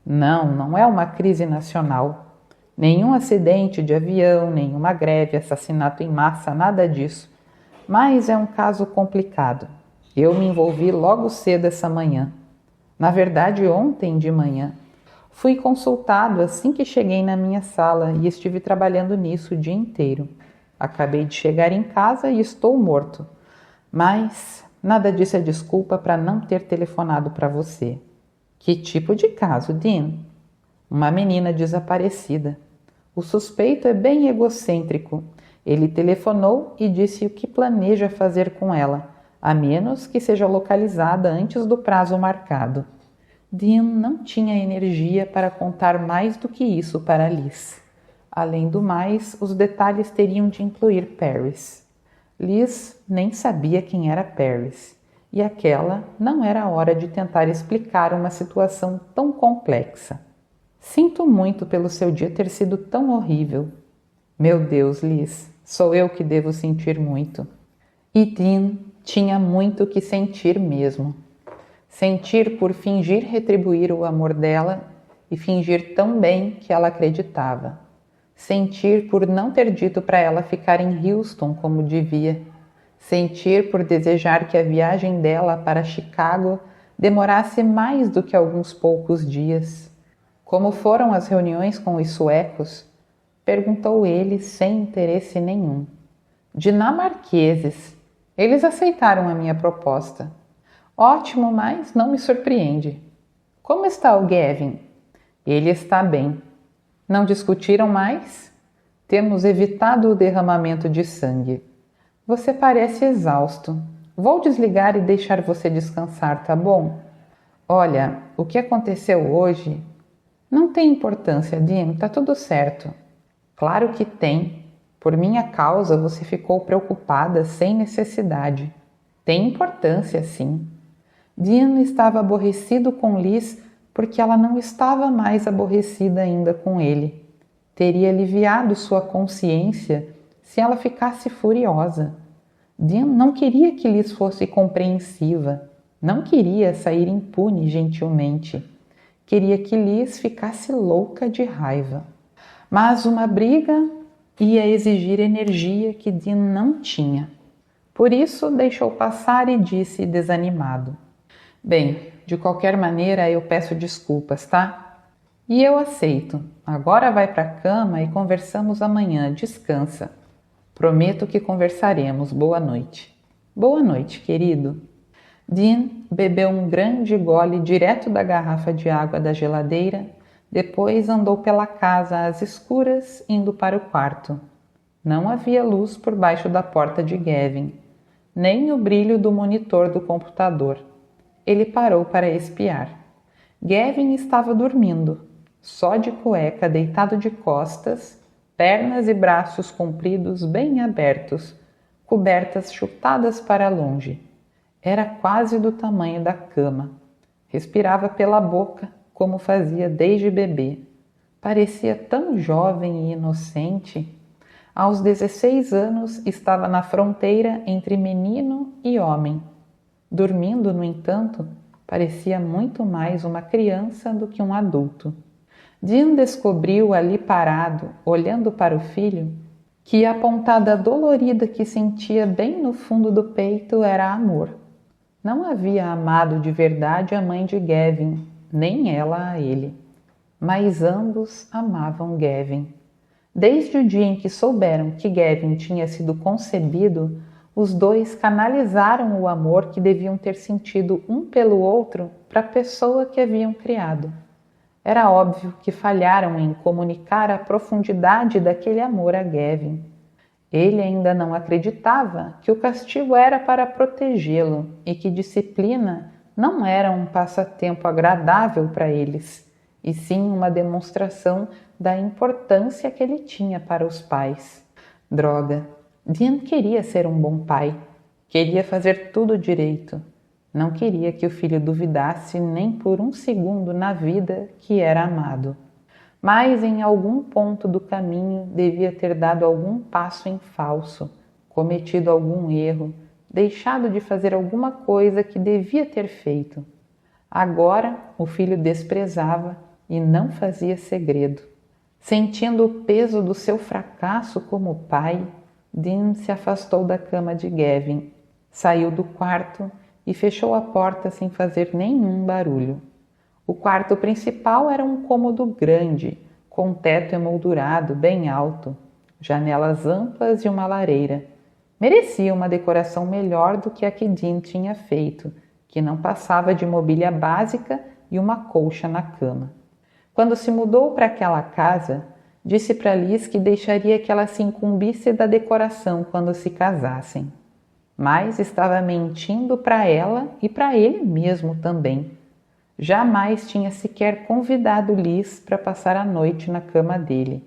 Não é uma crise nacional. Nenhum acidente de avião, nenhuma greve, assassinato em massa, nada disso. Mas é um caso complicado. Eu me envolvi logo cedo essa manhã. Na verdade, ontem de manhã. Fui consultado assim que cheguei na minha sala e estive trabalhando nisso o dia inteiro. Acabei de chegar em casa e estou morto. Mas nada disso é desculpa para não ter telefonado para você. Que tipo de caso, Dean? Uma menina desaparecida. O suspeito é bem egocêntrico. Ele telefonou e disse o que planeja fazer com ela, a menos que seja localizada antes do prazo marcado. Dean não tinha energia para contar mais do que isso para Liz. Além do mais, os detalhes teriam de incluir Paris. Liz nem sabia quem era Paris, e aquela não era a hora de tentar explicar uma situação tão complexa. Sinto muito pelo seu dia ter sido tão horrível. Meu Deus, Liz, sou eu que devo sentir muito. E Dean tinha muito que sentir mesmo. Sentir por fingir retribuir o amor dela e fingir tão bem que ela acreditava. Sentir por não ter dito para ela ficar em Houston como devia. Sentir por desejar que a viagem dela para Chicago demorasse mais do que alguns poucos dias. Como foram as reuniões com os suecos? Perguntou ele sem interesse nenhum. Dinamarqueses. Eles aceitaram a minha proposta. Ótimo, mas não me surpreende. Como está o Gavin? Ele está bem. Não discutiram mais? Temos evitado o derramamento de sangue. Você parece exausto. Vou desligar e deixar você descansar, tá bom? Olha, o que aconteceu hoje... Não tem importância, Dean, tá tudo certo. Claro que tem. Por minha causa você ficou preocupada sem necessidade. Tem importância, sim. Dean estava aborrecido com Liz porque ela não estava mais aborrecida ainda com ele. Teria aliviado sua consciência se ela ficasse furiosa. Dean não queria que Liz fosse compreensiva. Não queria sair impune gentilmente. Queria que Liz ficasse louca de raiva. Mas uma briga ia exigir energia que Dean não tinha. Por isso, deixou passar e disse desanimado: Bem, de qualquer maneira eu peço desculpas, tá? E eu aceito. Agora vai para a cama e conversamos amanhã. Descansa. Prometo que conversaremos. Boa noite. Boa noite, querido. Dean bebeu um grande gole direto da garrafa de água da geladeira, depois andou pela casa às escuras, indo para o quarto. Não havia luz por baixo da porta de Gavin, nem o brilho do monitor do computador. Ele parou para espiar. Gavin estava dormindo, só de cueca, deitado de costas, pernas e braços compridos bem abertos, cobertas chutadas para longe. Era quase do tamanho da cama. Respirava pela boca, como fazia desde bebê. Parecia tão jovem e inocente. Aos 16 anos estava na fronteira entre menino e homem. Dormindo, no entanto, parecia muito mais uma criança do que um adulto. Dean descobriu ali parado, olhando para o filho, que a pontada dolorida que sentia bem no fundo do peito era amor. Não havia amado de verdade a mãe de Gavin, nem ela a ele. Mas ambos amavam Gavin. Desde o dia em que souberam que Gavin tinha sido concebido, os dois canalizaram o amor que deviam ter sentido um pelo outro para a pessoa que haviam criado. Era óbvio que falharam em comunicar a profundidade daquele amor a Gavin. Ele ainda não acreditava que o castigo era para protegê-lo e que disciplina não era um passatempo agradável para eles, e sim uma demonstração da importância que ele tinha para os pais. Droga! Dean queria ser um bom pai, queria fazer tudo direito. Não queria que o filho duvidasse nem por um segundo na vida que era amado. Mas em algum ponto do caminho devia ter dado algum passo em falso, cometido algum erro, deixado de fazer alguma coisa que devia ter feito. Agora o filho desprezava e não fazia segredo. Sentindo o peso do seu fracasso como pai, Dean se afastou da cama de Gavin, saiu do quarto e fechou a porta sem fazer nenhum barulho. O quarto principal era um cômodo grande, com teto emoldurado bem alto, janelas amplas e uma lareira. Merecia uma decoração melhor do que a que Dean tinha feito, que não passava de mobília básica e uma colcha na cama. Quando se mudou para aquela casa, disse para Liz que deixaria que ela se incumbisse da decoração quando se casassem. Mas estava mentindo para ela e para ele mesmo também. Jamais tinha sequer convidado Liz para passar a noite na cama dele.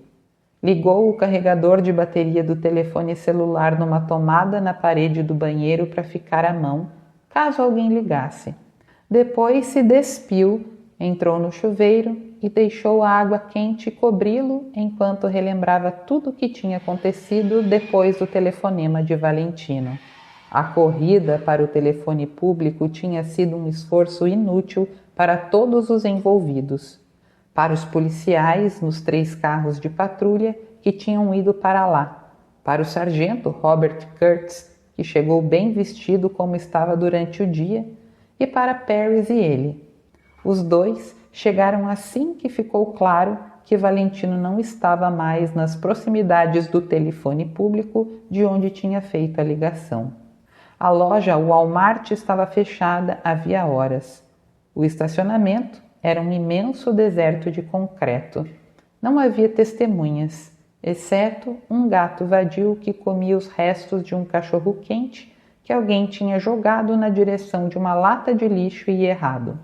Ligou o carregador de bateria do telefone celular numa tomada na parede do banheiro para ficar à mão, caso alguém ligasse. Depois se despiu, entrou no chuveiro e deixou a água quente cobri-lo enquanto relembrava tudo o que tinha acontecido depois do telefonema de Valentino. A corrida para o telefone público tinha sido um esforço inútil para todos os envolvidos. Para os policiais nos 3 carros de patrulha que tinham ido para lá, para o sargento Robert Kurtz, que chegou bem vestido como estava durante o dia, e para Paris e ele. Os dois chegaram assim que ficou claro que Valentino não estava mais nas proximidades do telefone público de onde tinha feito a ligação. A loja Walmart estava fechada havia horas. O estacionamento era um imenso deserto de concreto. Não havia testemunhas, exceto um gato vadio que comia os restos de um cachorro-quente que alguém tinha jogado na direção de uma lata de lixo e errado.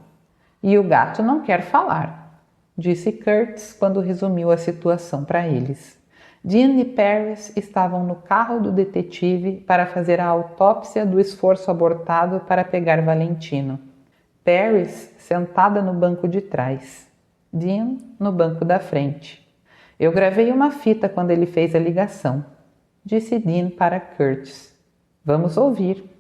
E o gato não quer falar, disse Kurtz quando resumiu a situação para eles. Dean e Paris estavam no carro do detetive para fazer a autópsia do esforço abortado para pegar Valentino. Paris sentada no banco de trás, Dean no banco da frente. Eu gravei uma fita quando ele fez a ligação, disse Dean para Kurtz. Vamos ouvir.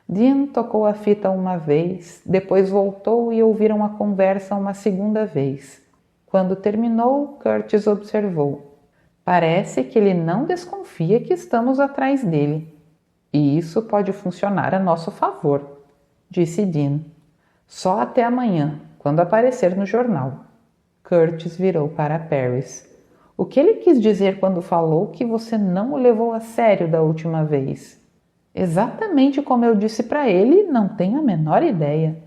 Dean tocou a fita uma vez, depois voltou e ouviram a conversa uma segunda vez. Quando terminou, Kurtz observou. Parece que ele não desconfia que estamos atrás dele. E isso pode funcionar a nosso favor, disse Dean. Só até amanhã, quando aparecer no jornal. Curtis virou para Paris. O que ele quis dizer quando falou que você não o levou a sério da última vez? Exatamente como eu disse para ele, não tenho a menor ideia.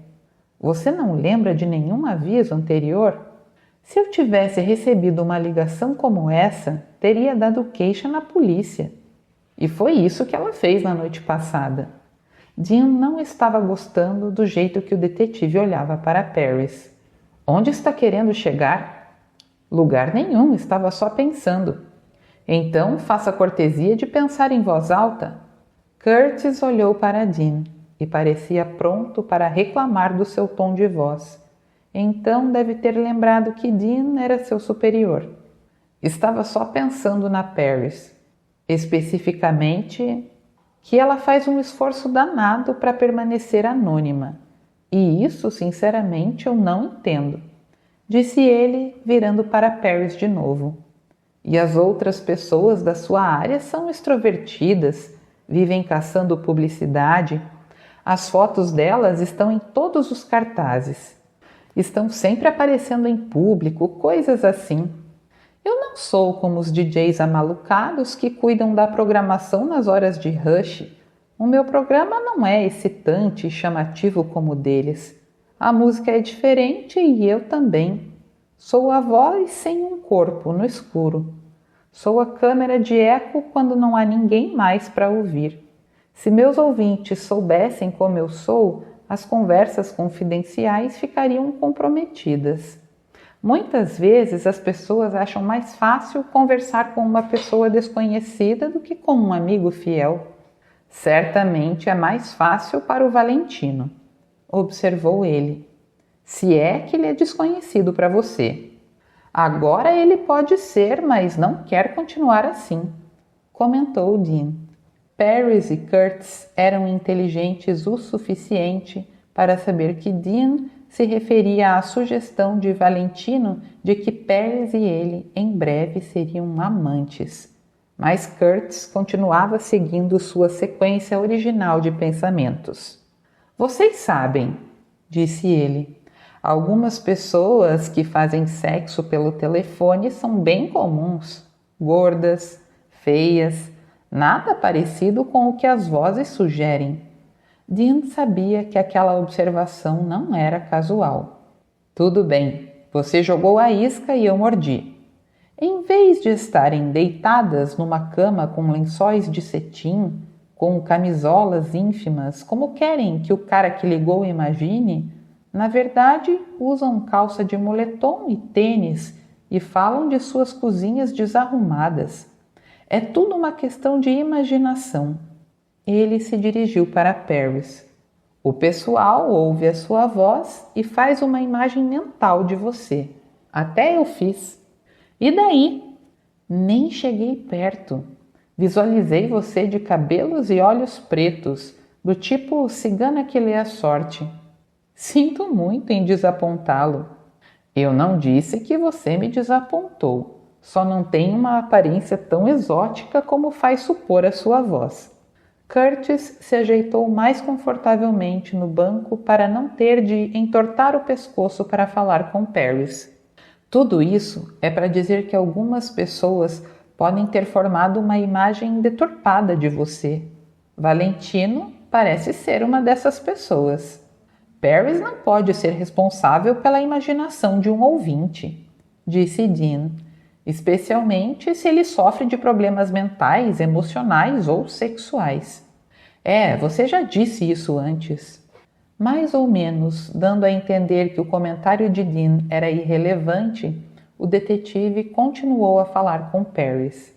Você não lembra de nenhum aviso anterior? Se eu tivesse recebido uma ligação como essa, teria dado queixa na polícia. E foi isso que ela fez na noite passada. Dean não estava gostando do jeito que o detetive olhava para Paris. Onde está querendo chegar? Lugar nenhum, estava só pensando. Então, faça a cortesia de pensar em voz alta. Curtis olhou para Dean e parecia pronto para reclamar do seu tom de voz. Então deve ter lembrado que Dean era seu superior. Estava só pensando na Paris. Especificamente, que ela faz um esforço danado para permanecer anônima. E isso, sinceramente, eu não entendo. Disse ele, virando para Paris de novo. E as outras pessoas da sua área são extrovertidas, vivem caçando publicidade. As fotos delas estão em todos os cartazes. Estão sempre aparecendo em público, coisas assim. Eu não sou como os DJs amalucados que cuidam da programação nas horas de rush. O meu programa não é excitante e chamativo como o deles. A música é diferente e eu também. Sou a voz sem um corpo, no escuro. Sou a câmera de eco quando não há ninguém mais para ouvir. Se meus ouvintes soubessem como eu sou, as conversas confidenciais ficariam comprometidas. Muitas vezes as pessoas acham mais fácil conversar com uma pessoa desconhecida do que com um amigo fiel. Certamente é mais fácil para o Valentino, observou ele. Se é que ele é desconhecido para você. Agora ele pode ser, mas não quer continuar assim, comentou Dean. Paris e Curtis eram inteligentes o suficiente para saber que Dean se referia à sugestão de Valentino de que Paris e ele em breve seriam amantes. Mas Curtis continuava seguindo sua sequência original de pensamentos. Vocês sabem, disse ele, algumas pessoas que fazem sexo pelo telefone são bem comuns, gordas, feias, nada parecido com o que as vozes sugerem. Dean sabia que aquela observação não era casual. Tudo bem, você jogou a isca e eu mordi. Em vez de estarem deitadas numa cama com lençóis de cetim, com camisolas ínfimas, como querem que o cara que ligou imagine, na verdade usam calça de moletom e tênis e falam de suas cozinhas desarrumadas. É tudo uma questão de imaginação. Ele se dirigiu para Paris. O pessoal ouve a sua voz e faz uma imagem mental de você. Até eu fiz. E daí? Nem cheguei perto. Visualizei você de cabelos e olhos pretos, do tipo cigana que lê a sorte. Sinto muito em desapontá-lo. Eu não disse que você me desapontou. Só não tem uma aparência tão exótica como faz supor a sua voz. Curtis se ajeitou mais confortavelmente no banco para não ter de entortar o pescoço para falar com Paris. Tudo isso é para dizer que algumas pessoas podem ter formado uma imagem deturpada de você. Valentino parece ser uma dessas pessoas. Paris não pode ser responsável pela imaginação de um ouvinte, disse Dean, especialmente se ele sofre de problemas mentais, emocionais ou sexuais. Você já disse isso antes. Mais ou menos, dando a entender que o comentário de Dean era irrelevante, o detetive continuou a falar com Paris.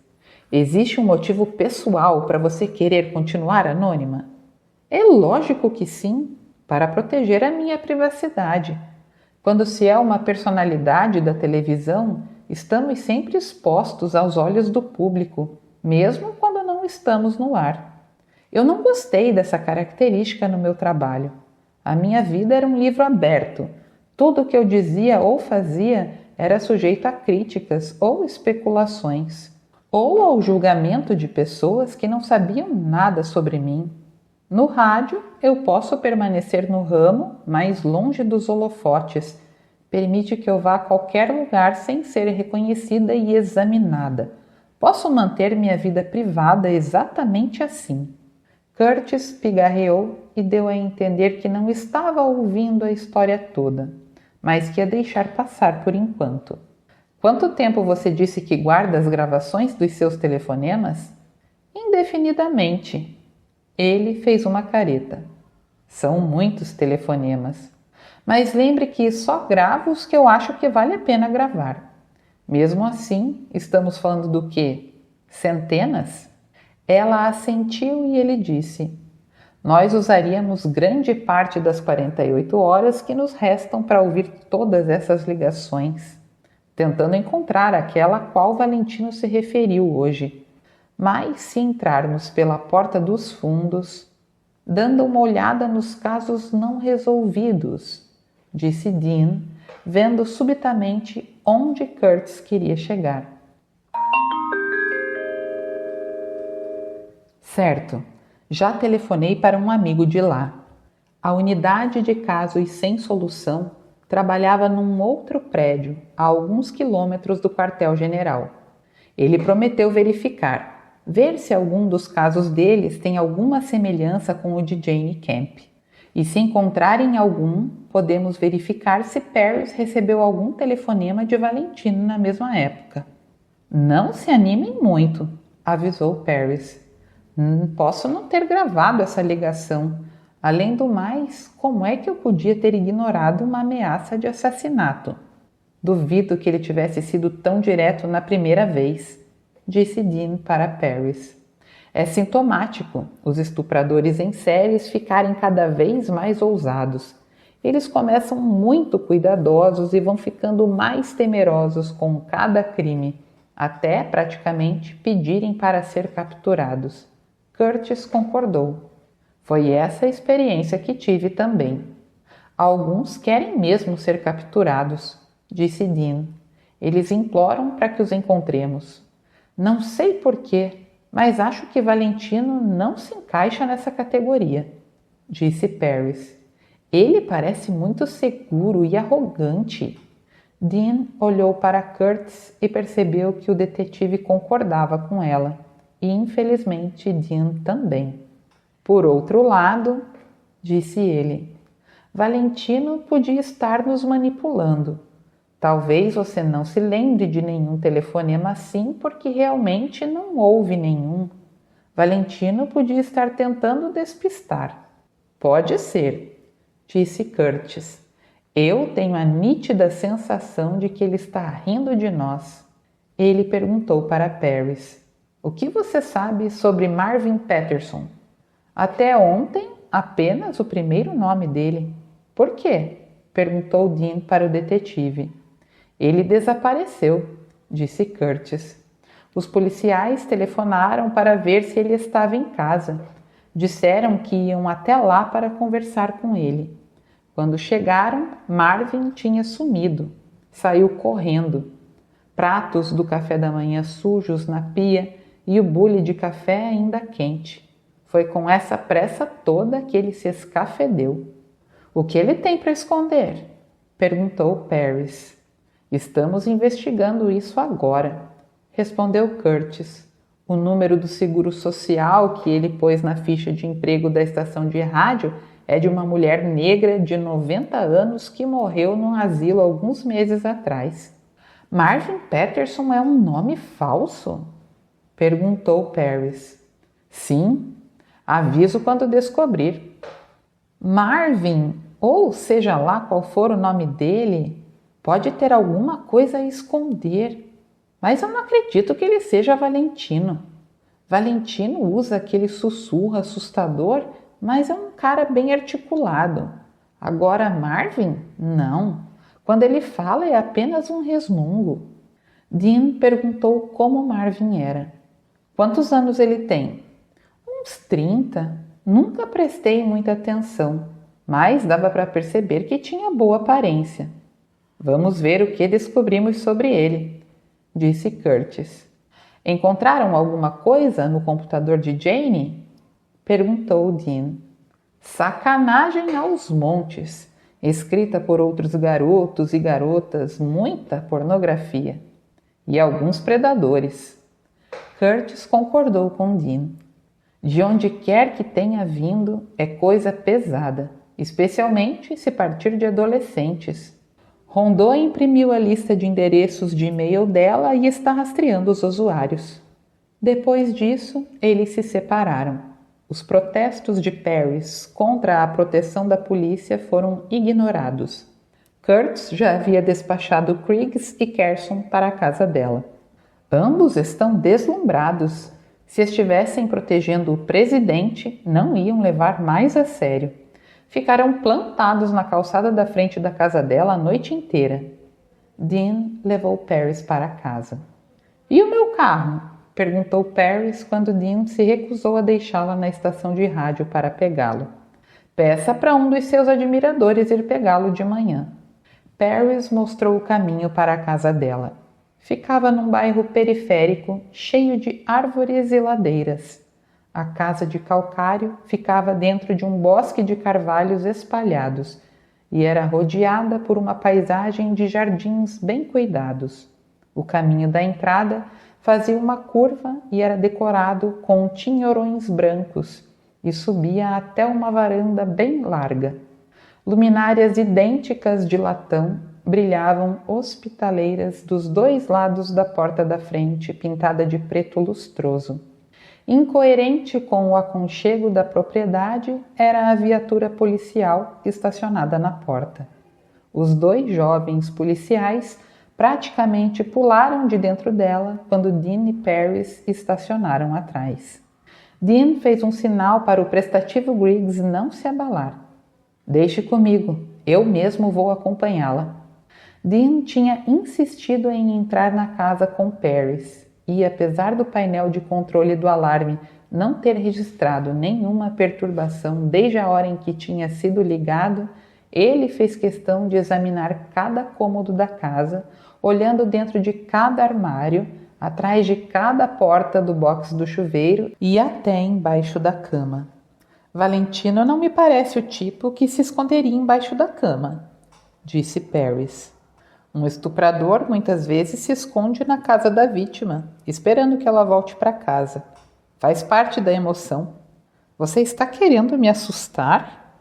Existe um motivo pessoal para você querer continuar anônima? É lógico que sim, para proteger a minha privacidade. Quando se é uma personalidade da televisão, estamos sempre expostos aos olhos do público, mesmo quando não estamos no ar. Eu não gostei dessa característica no meu trabalho. A minha vida era um livro aberto. Tudo o que eu dizia ou fazia era sujeito a críticas ou especulações. ou ao julgamento de pessoas que não sabiam nada sobre mim. No rádio, eu posso permanecer no ramo, mais longe dos holofotes. Permite que eu vá a qualquer lugar sem ser reconhecida e examinada. Posso manter minha vida privada exatamente assim. Curtis pigarreou e deu a entender que não estava ouvindo a história toda, mas que ia deixar passar por enquanto. Quanto tempo você disse que guarda as gravações dos seus telefonemas? Indefinidamente. Ele fez uma careta. São muitos telefonemas. Mas lembre que só gravo os que eu acho que vale a pena gravar. Mesmo assim, estamos falando do quê? Centenas? Ela assentiu e ele disse: nós usaríamos grande parte das 48 horas que nos restam para ouvir todas essas ligações, tentando encontrar aquela a qual Valentino se referiu hoje. Mas se entrarmos pela porta dos fundos, dando uma olhada nos casos não resolvidos, disse Dean, vendo subitamente onde Curtis queria chegar. Certo, já telefonei para um amigo de lá. A unidade de casos sem solução trabalhava num outro prédio, a alguns quilômetros do quartel-general. Ele prometeu verificar, ver se algum dos casos deles tem alguma semelhança com o de Jane Camp. E se encontrarem algum, podemos verificar se Paris recebeu algum telefonema de Valentino na mesma época. Não se animem muito, avisou Paris. Posso não ter gravado essa ligação. Além do mais, como é que eu podia ter ignorado uma ameaça de assassinato? Duvido que ele tivesse sido tão direto na primeira vez, disse Dean para Paris. É sintomático os estupradores em séries ficarem cada vez mais ousados. Eles começam muito cuidadosos e vão ficando mais temerosos com cada crime, até praticamente pedirem para ser capturados. Curtis concordou. Foi essa a experiência que tive também. Alguns querem mesmo ser capturados, disse Dean. Eles imploram para que os encontremos. Não sei porquê, mas acho que Valentino não se encaixa nessa categoria, disse Paris. Ele parece muito seguro e arrogante. Dean olhou para Curtis e percebeu que o detetive concordava com ela. E infelizmente Dean também. Por outro lado, disse ele, Valentino podia estar nos manipulando. Talvez você não se lembre de nenhum telefonema assim porque realmente não houve nenhum. Valentino podia estar tentando despistar. Pode ser, disse Curtis. Eu tenho a nítida sensação de que ele está rindo de nós. Ele perguntou para Paris. O que você sabe sobre Marvin Patterson? Até ontem, apenas o primeiro nome dele. Por quê? Perguntou Dean para o detetive. Ele desapareceu, disse Curtis. Os policiais telefonaram para ver se ele estava em casa. Disseram que iam até lá para conversar com ele. Quando chegaram, Marvin tinha sumido. Saiu correndo. Pratos do café da manhã sujos na pia e o bule de café ainda quente. Foi com essa pressa toda que ele se escafedeu. O que ele tem para esconder? Perguntou Paris. Estamos investigando isso agora, respondeu Curtis. O número do seguro social que ele pôs na ficha de emprego da estação de rádio é de uma mulher negra de 90 anos que morreu num asilo alguns meses atrás. Marvin Patterson é um nome falso? Perguntou Paris. Sim, aviso quando descobrir. Marvin, ou seja lá qual for o nome dele, pode ter alguma coisa a esconder. Mas eu não acredito que ele seja Valentino. Valentino usa aquele sussurro assustador, mas é um cara bem articulado. Agora Marvin, não. Quando ele fala é apenas um resmungo. Dean perguntou como Marvin era. Quantos anos ele tem? Uns 30. Nunca prestei muita atenção, mas dava para perceber que tinha boa aparência. Vamos ver o que descobrimos sobre ele, disse Curtis. Encontraram alguma coisa no computador de Jane? Perguntou Dean. Sacanagem aos montes, escrita por outros garotos e garotas, muita pornografia. E alguns predadores. Curtis concordou com Dean. De onde quer que tenha vindo, é coisa pesada, especialmente se partir de adolescentes. Rondou imprimiu a lista de endereços de e-mail dela e está rastreando os usuários. Depois disso, eles se separaram. Os protestos de Paris contra a proteção da polícia foram ignorados. Kurtz já havia despachado Kriegs e Carson para a casa dela. Ambos estão deslumbrados. Se estivessem protegendo o presidente, não iam levar mais a sério. Ficaram plantados na calçada da frente da casa dela a noite inteira. Dean levou Paris para casa. E o meu carro? Perguntou Paris quando Dean se recusou a deixá-la na estação de rádio para pegá-lo. Peça para um dos seus admiradores ir pegá-lo de manhã. Paris mostrou o caminho para a casa dela. Ficava num bairro periférico, cheio de árvores e ladeiras. A casa de calcário ficava dentro de um bosque de carvalhos espalhados e era rodeada por uma paisagem de jardins bem cuidados. O caminho da entrada fazia uma curva e era decorado com tinhorões brancos e subia até uma varanda bem larga. Luminárias idênticas de latão brilhavam hospitaleiras dos dois lados da porta da frente, pintada de preto lustroso. Incoerente com o aconchego da propriedade era a viatura policial estacionada na porta. Os dois jovens policiais praticamente pularam de dentro dela quando Dean e Paris estacionaram atrás. Dean fez um sinal para o prestativo Griggs não se abalar. Deixe comigo, eu mesmo vou acompanhá-la. Dean tinha insistido em entrar na casa com Paris e, apesar do painel de controle do alarme não ter registrado nenhuma perturbação desde a hora em que tinha sido ligado, ele fez questão de examinar cada cômodo da casa, olhando dentro de cada armário, atrás de cada porta do box do chuveiro e até embaixo da cama. Valentino não me parece o tipo que se esconderia embaixo da cama, disse Paris. Um estuprador muitas vezes se esconde na casa da vítima, esperando que ela volte para casa. Faz parte da emoção. Você está querendo me assustar?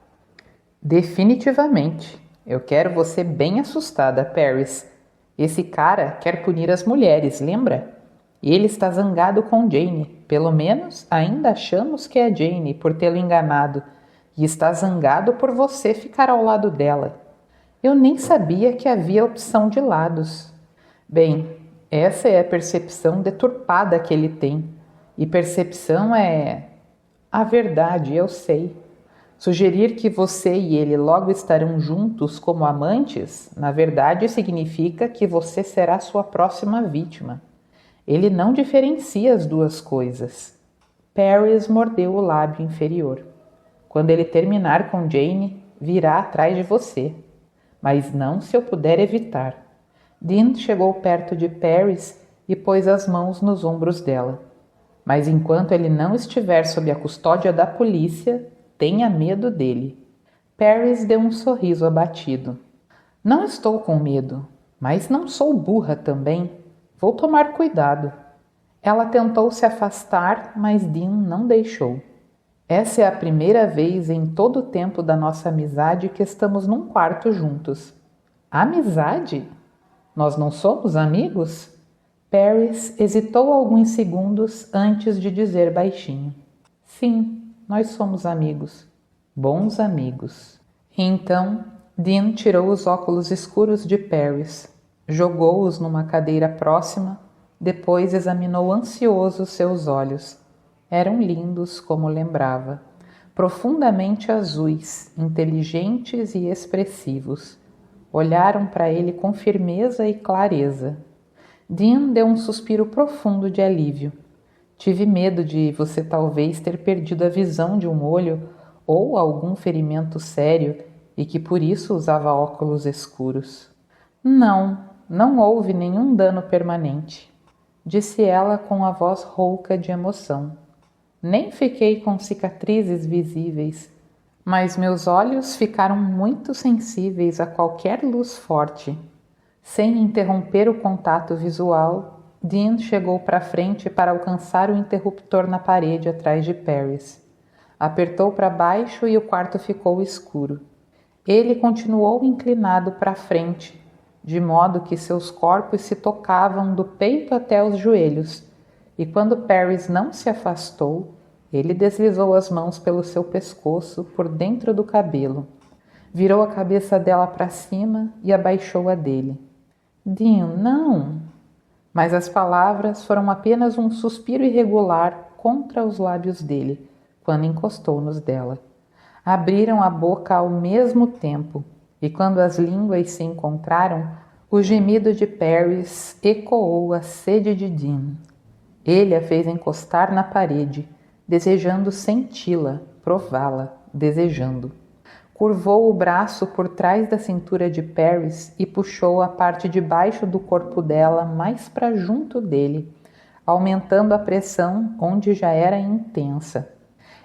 Definitivamente. Eu quero você bem assustada, Paris. Esse cara quer punir as mulheres, lembra? E ele está zangado com Jane. Pelo menos ainda achamos que é Jane por tê-lo enganado. E está zangado por você ficar ao lado dela. Eu nem sabia que havia opção de lados. Bem, essa é a percepção deturpada que ele tem. E percepção é... a verdade, eu sei. Sugerir que você e ele logo estarão juntos como amantes, na verdade significa que você será sua próxima vítima. Ele não diferencia as duas coisas. Paris mordeu o lábio inferior. Quando ele terminar com Jane, virá atrás de você. Mas não se eu puder evitar. Dean chegou perto de Paris e pôs as mãos nos ombros dela. Mas enquanto ele não estiver sob a custódia da polícia, tenha medo dele. Paris deu um sorriso abatido. Não estou com medo, mas não sou burra também. Vou tomar cuidado. Ela tentou se afastar, mas Dean não deixou. Essa é a primeira vez em todo o tempo da nossa amizade que estamos num quarto juntos. Amizade? Nós não somos amigos? Paris hesitou alguns segundos antes de dizer baixinho. Sim, nós somos amigos. Bons amigos. Então, Dean tirou os óculos escuros de Paris, jogou-os numa cadeira próxima, depois examinou ansioso seus olhos. Eram lindos como lembrava, profundamente azuis, inteligentes e expressivos. Olharam para ele com firmeza e clareza. Dean deu um suspiro profundo de alívio. Tive medo de você talvez ter perdido a visão de um olho ou algum ferimento sério e que por isso usava óculos escuros. Não houve nenhum dano permanente. disse ela com a voz rouca de emoção. Nem fiquei com cicatrizes visíveis, mas meus olhos ficaram muito sensíveis a qualquer luz forte. Sem interromper o contato visual, Dean chegou para frente para alcançar o interruptor na parede atrás de Paris. Apertou para baixo e o quarto ficou escuro. Ele continuou inclinado para frente, de modo que seus corpos se tocavam do peito até os joelhos, e quando Paris não se afastou, ele deslizou as mãos pelo seu pescoço por dentro do cabelo, virou a cabeça dela para cima e abaixou a dele. Dean, não! Mas as palavras foram apenas um suspiro irregular contra os lábios dele, quando encostou nos dela. Abriram a boca ao mesmo tempo, e quando as línguas se encontraram, o gemido de Paris ecoou a sede de Dean. Ele a fez encostar na parede, desejando senti-la, prová-la, desejando. Curvou o braço por trás da cintura de Paris e puxou a parte de baixo do corpo dela mais para junto dele, aumentando a pressão onde já era intensa.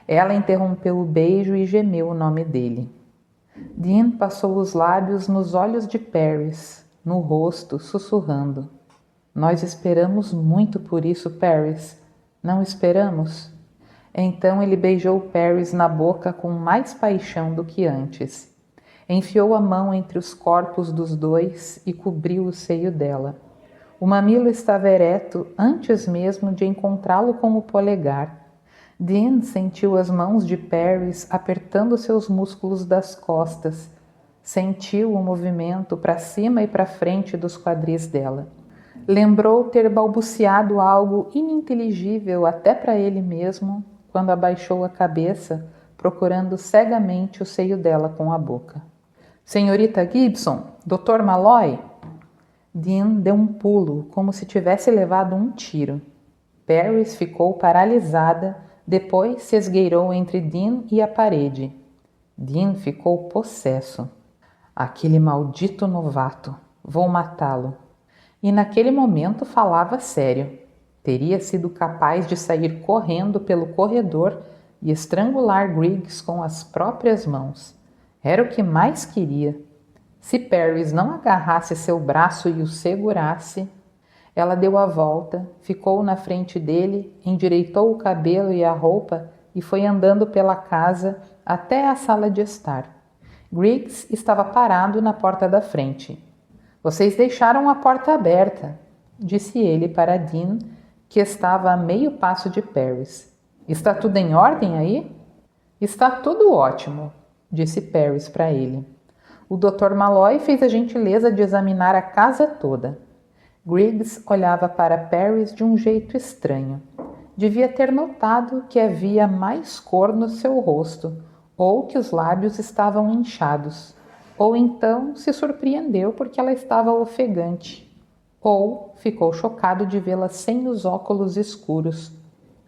Ela interrompeu o beijo e gemeu o nome dele. Dean passou os lábios nos olhos de Paris, no rosto, sussurrando. Nós esperamos muito por isso, Paris. Não esperamos? Então ele beijou Paris na boca com mais paixão do que antes. Enfiou a mão entre os corpos dos dois e cobriu o seio dela. O mamilo estava ereto antes mesmo de encontrá-lo com o polegar. Dean sentiu as mãos de Paris apertando seus músculos das costas. Sentiu o movimento para cima e para frente dos quadris dela. Lembrou ter balbuciado algo ininteligível até para ele mesmo quando abaixou a cabeça, procurando cegamente o seio dela com a boca. Senhorita Gibson, Dr. Malloy? Dean deu um pulo, como se tivesse levado um tiro. Paris ficou paralisada, depois se esgueirou entre Dean e a parede. Dean ficou possesso. Aquele maldito novato, vou matá-lo. E naquele momento falava sério. Teria sido capaz de sair correndo pelo corredor e estrangular Griggs com as próprias mãos. Era o que mais queria. Se Paris não agarrasse seu braço e o segurasse, ela deu a volta, ficou na frente dele, endireitou o cabelo e a roupa e foi andando pela casa até a sala de estar. Griggs estava parado na porta da frente. Vocês deixaram a porta aberta, disse ele para Dean, que estava a meio passo de Paris. Está tudo em ordem aí? Está tudo ótimo, disse Paris para ele. O Dr. Malloy fez a gentileza de examinar a casa toda. Griggs olhava para Paris de um jeito estranho. Devia ter notado que havia mais cor no seu rosto, ou que os lábios estavam inchados. Ou então se surpreendeu porque ela estava ofegante. Ou ficou chocado de vê-la sem os óculos escuros.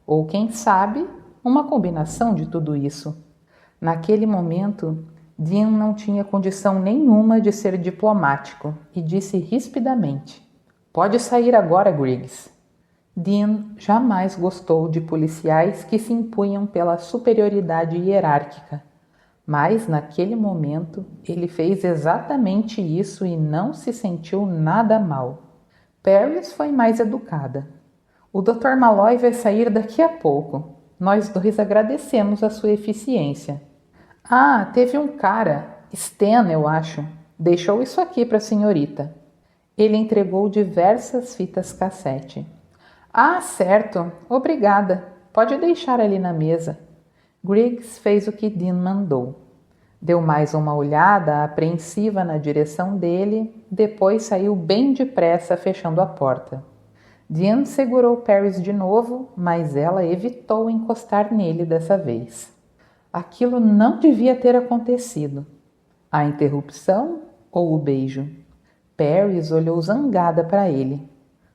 Ou, quem sabe, uma combinação de tudo isso. Naquele momento, Dean não tinha condição nenhuma de ser diplomático e disse rispidamente: Pode sair agora, Griggs. Dean jamais gostou de policiais que se impunham pela superioridade hierárquica. Mas, naquele momento, ele fez exatamente isso e não se sentiu nada mal. Paris foi mais educada. O Dr. Malloy vai sair daqui a pouco. Nós dois agradecemos a sua eficiência. Ah, teve um cara, Stan, eu acho. Deixou isso aqui para a senhorita. Ele entregou diversas fitas cassete. Ah, certo. Obrigada. Pode deixar ali na mesa. Griggs fez o que Dean mandou. Deu mais uma olhada apreensiva na direção dele, depois saiu bem depressa, fechando a porta. Dean segurou Paris de novo, mas ela evitou encostar nele dessa vez. Aquilo não devia ter acontecido. A interrupção ou o beijo? Paris olhou zangada para ele.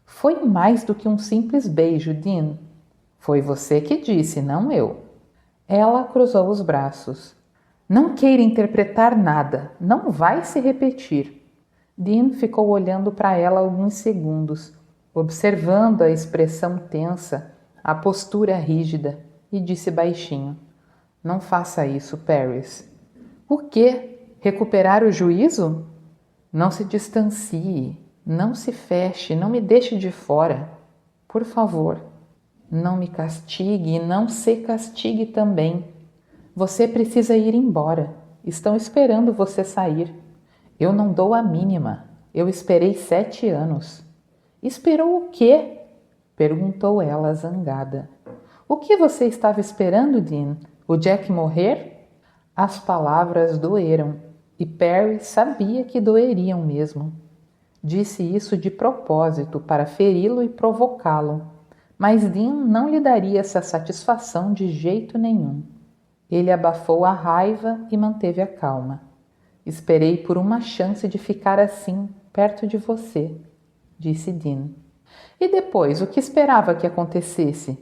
Foi mais do que um simples beijo, Dean. Foi você que disse, não eu. Ela cruzou os braços. Não queira interpretar nada, não vai se repetir. Dean ficou olhando para ela alguns segundos. observando a expressão tensa, a postura rígida, e disse baixinho: Não faça isso, Paris. O quê? Recuperar o juízo? Não se distancie, não se feche, não me deixe de fora. Por favor, não me castigue e não se castigue também. Você precisa ir embora. Estão esperando você sair. Eu não dou a mínima. Eu esperei 7 anos. Esperou o quê? Perguntou ela zangada. O que você estava esperando, Dean? O Jack morrer? As palavras doeram, e Perry sabia que doeriam mesmo. Disse isso de propósito para feri-lo e provocá-lo, mas Dean não lhe daria essa satisfação de jeito nenhum. Ele abafou a raiva e manteve a calma. Esperei por uma chance de ficar assim, perto de você, disse Dean. E depois, o que esperava que acontecesse?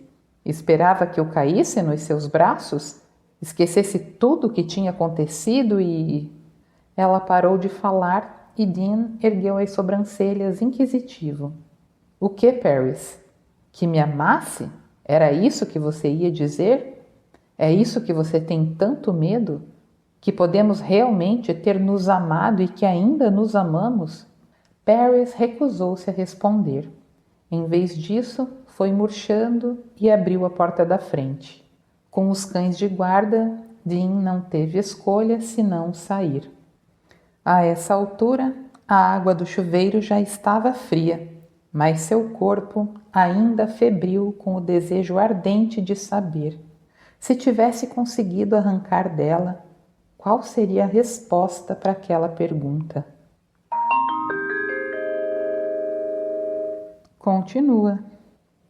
Esperava que eu caísse nos seus braços? Esquecesse tudo o que tinha acontecido e... Ela parou de falar e Dean ergueu as sobrancelhas inquisitivo. O que, Paris? Que me amasse? Era isso que você ia dizer? É isso que você tem tanto medo? Que podemos realmente ter nos amado e que ainda nos amamos? Paris recusou-se a responder. Em vez disso, foi murchando e abriu a porta da frente. Com os cães de guarda, Dean não teve escolha senão sair. A essa altura, a água do chuveiro já estava fria, mas seu corpo ainda febril com o desejo ardente de saber. Se tivesse conseguido arrancar dela, qual seria a resposta para aquela pergunta? Continua.